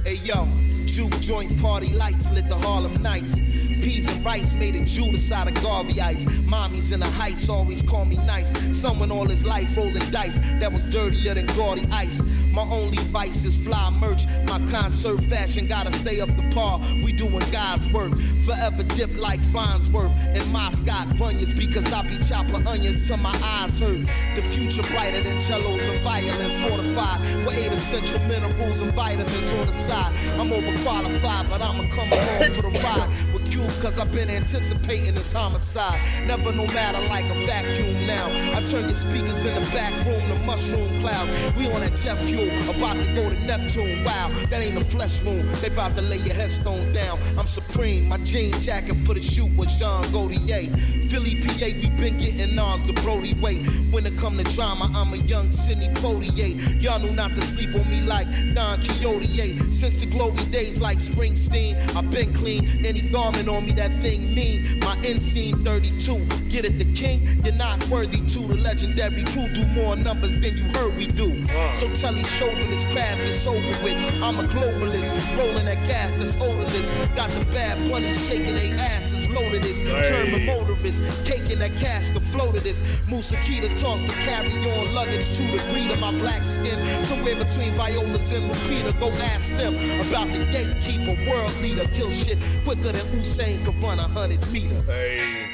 Speaker 2: Hey yo, juke joint party lights lit the Harlem Nights. Peas and rice made a Judas out of Garveyites. Mommies in the heights always call me nice. Someone all his life rolling dice that was dirtier than gaudy ice. My only vice is fly merch. My concert fashion gotta stay up to par. We doing God's work. Forever dip like Farnsworth and Moscot bunions because I be chopping onions till my eyes hurt. The future brighter than cellos and violins fortified with 8 essential minerals and vitamins on the side. I'm overqualified, but I'ma come along for the ride with Cube cause I've been anticipating this homicide. Never no matter like a vacuum now. I turn your speakers in the back room to mushroom clouds. We on that jet fuel, about to go to Neptune. Wow, that ain't a flesh wound. They about to lay your headstone down. I'm supreme. My jean jacket for the shoot was Jean Gaultier. Philly, PA, we been getting ons the Brody way. When it come to drama, I'm a young Sidney Poitier. Y'all knew not to sleep on me like Don Quixote. Since the glory days like Springsteen, I've been clean. Any garment on me, that thing mean. My inseam 32. Get it, the king? You're not worthy to. The legendary crew do more numbers than you heard we do. So tell these chauvinist crabs it's over with. I'm a globalist, rolling that gas that's odorless. Got the bad bunnies shaking their asses, loaded this. German motorist, caking that cash to float of this. Musakita tossed to carry on luggage to the breed of my black skin. Somewhere between Violas and Lupita, go ask them about the gatekeeper, world leader. Kill shit quicker than Usain could run 100 meters.
Speaker 1: Hey.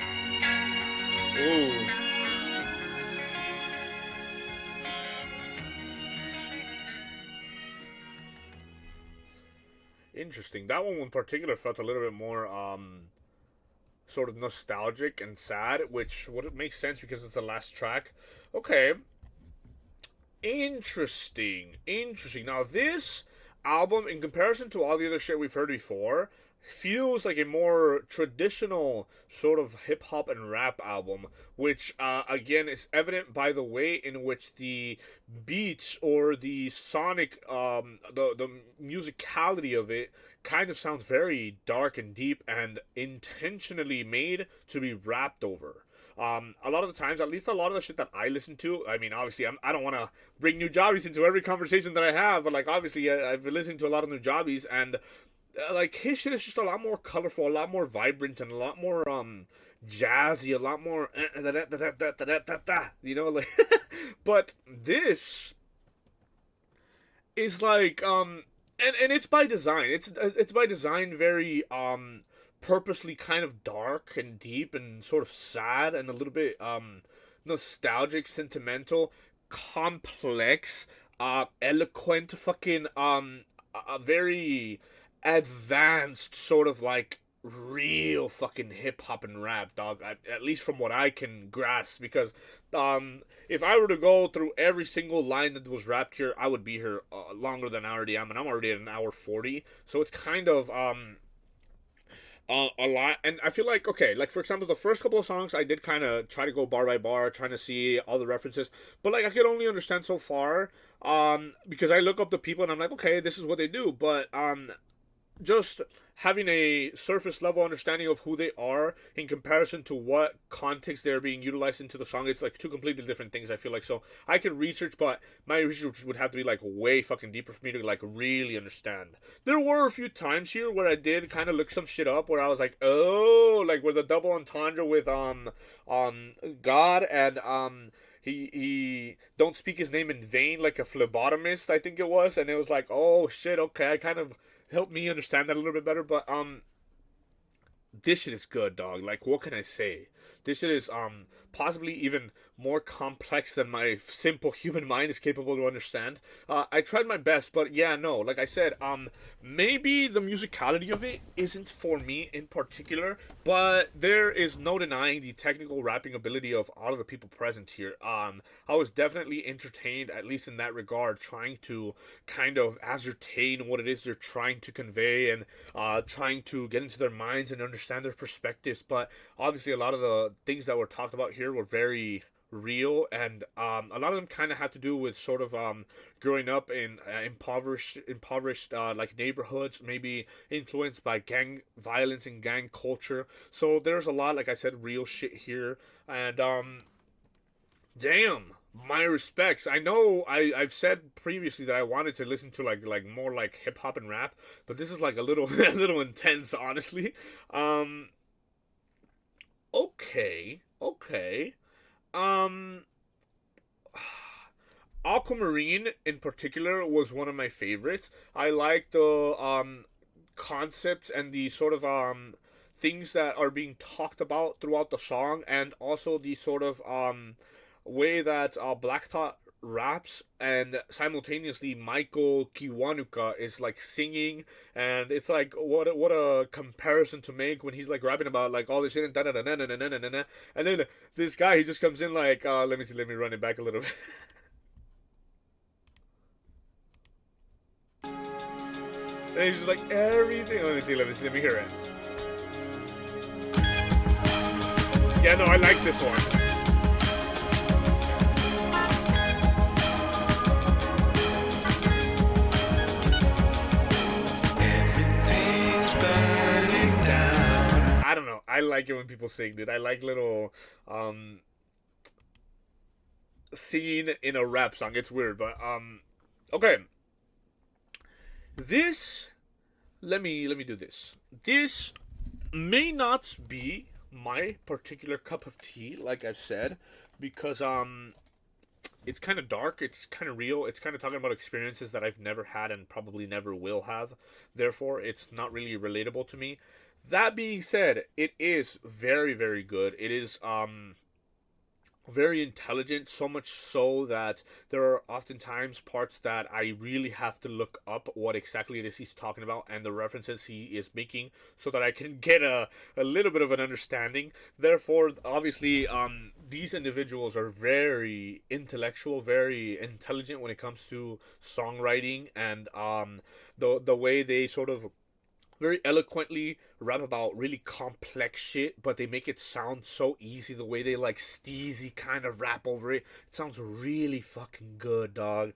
Speaker 1: Ooh. Interesting. That one in particular felt a little bit more sort of nostalgic and sad, which would make sense because it's the last track. Okay. Interesting. Now this album, in comparison to all the other shit we've heard before, feels like a more traditional sort of hip-hop and rap album, which again is evident by the way in which the beats or the sonic the musicality of it kind of sounds very dark and deep and intentionally made to be rapped over. A lot of the times, at least a lot of the shit that I listen to, I mean, obviously, I don't want to bring Nujabi's into every conversation that I have, but, like, obviously, I've been listening to a lot of Nujabi's, and, like, his shit is just a lot more colorful, a lot more vibrant, and a lot more, jazzy, a lot more, you know, like, but this is, like, and it's by design, it's by design very, purposely kind of dark and deep and sort of sad and a little bit nostalgic, sentimental, complex, eloquent, fucking a very advanced sort of like real fucking hip hop and rap, dog. At least from what I can grasp, because if I were to go through every single line that was rapped here, I would be here longer than I already am, and I'm already at an hour 40. So it's kind of a lot, and I feel like, okay, like, for example, the first couple of songs, I did kind of try to go bar by bar, trying to see all the references, but, like, I could only understand so far, because I look up the people, and I'm like, okay, this is what they do, but, just having a surface level understanding of who they are in comparison to what context they're being utilized into the song, it's like two completely different things, I feel like. So I could research, but my research would have to be like way fucking deeper for me to like really understand. There were a few times here where I did kind of look some shit up where I was like, oh, like where the double entendre with God and he don't speak his name in vain, like a phlebotomist, I think it was, and it was like, oh shit, okay, I kind of helped me understand that a little bit better, but this shit is good, dog. Like, what can I say? This shit is possibly even more complex than my simple human mind is capable to understand. I tried my best, but yeah, no, like I said, maybe the musicality of it isn't for me in particular, but there is no denying the technical rapping ability of all of the people present here. I was definitely entertained, at least in that regard, trying to kind of ascertain what it is they're trying to convey and trying to get into their minds and understand their perspectives, but obviously a lot of the things that were talked about here were very real, and a lot of them kind of have to do with sort of growing up in impoverished like neighborhoods, maybe influenced by gang violence and gang culture. So there's a lot, like I said, real shit here, and damn, my respects. I know I've said previously that I wanted to listen to like more like hip hop and rap, but this is like a little a little intense, honestly. Okay. Aquamarine in particular was one of my favorites. I like the concepts and the sort of things that are being talked about throughout the song, and also the sort of way that Black Thought raps, and simultaneously Michael Kiwanuka is like singing, and it's like what a comparison to make when he's like rapping about like all this shit and da da da da da da da da, and then this guy, he just comes in like let me run it back a little bit. And he's just like everything. Let me hear it. Yeah, no, I like this one. I don't know. I like it when people sing, dude. I like little singing in a rap song. It's weird, but okay. This, let me do this. This may not be my particular cup of tea, like I've said, because it's kind of dark, it's kind of real, it's kind of talking about experiences that I've never had and probably never will have. Therefore, it's not really relatable to me. That being said, it is very, very good. It is very intelligent, so much so that there are oftentimes parts that I really have to look up what exactly it is he's talking about and the references he is making, so that I can get a little bit of an understanding. Therefore, obviously, these individuals are very intellectual, very intelligent when it comes to songwriting, and the way they sort of very eloquently rap about really complex shit, but they make it sound so easy. The way they like steezy kind of rap over it, it sounds really fucking good, dog.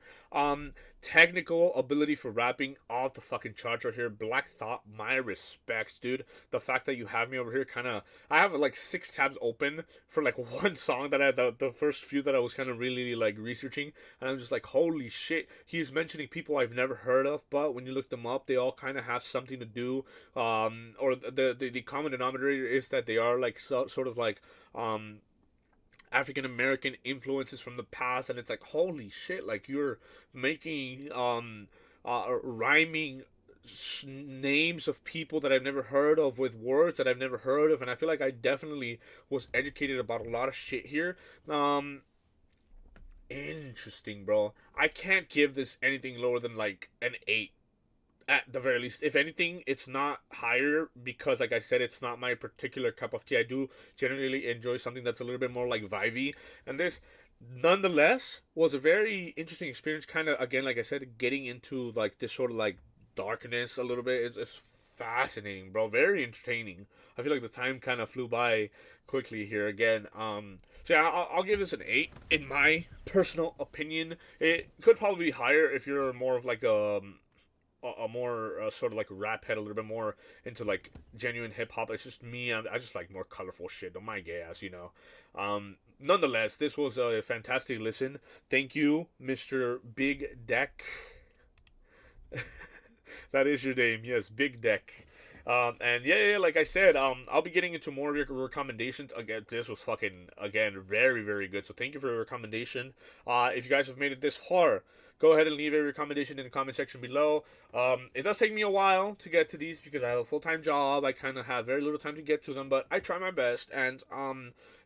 Speaker 1: Technical ability for rapping off the fucking charts right here. Black Thought, my respects, dude. The fact that you have me over here, kind of, I have like 6 tabs open for like one song that I had, the first few that I was kind of really like researching, and I'm just like, holy shit. He's mentioning people I've never heard of, but when you look them up, they all kind of have something to do, or the common denominator is that they are like sort of like African American influences from the past, and it's like, holy shit, like you're making rhyming names of people that I've never heard of with words that I've never heard of, and I feel like I definitely was educated about a lot of shit here. Interesting, bro. I can't give this anything lower than like an 8. At the very least. If anything, it's not higher because, like I said, it's not my particular cup of tea. I do generally enjoy something that's a little bit more like vibey, and this nonetheless was a very interesting experience, kind of, again, like I said, getting into like this sort of like darkness a little bit. It's fascinating, bro. Very entertaining. I feel like the time kind of flew by quickly here again. So yeah, I'll give this an 8 in my personal opinion. It could probably be higher if you're more of like a more sort of like rap head, a little bit more into like genuine hip hop. It's just me. I just like more colorful shit. Don't mind gay ass, you know. Nonetheless, this was a fantastic listen. Thank you, Mr. Big Deck. That is your name, yes, Big Deck. And yeah, like I said, I'll be getting into more of your recommendations. Again, this was fucking, again, very, very good. So thank you for your recommendation. If you guys have made it this far, go ahead and leave a recommendation in the comment section below. It does take me a while to get to these because I have a full-time job. I kind of have very little time to get to them, but I try my best. And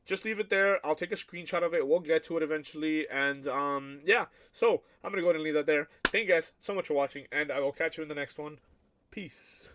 Speaker 1: just leave it there. I'll take a screenshot of it. We'll get to it eventually. And yeah, so I'm going to go ahead and leave that there. Thank you guys so much for watching, and I will catch you in the next one. Peace.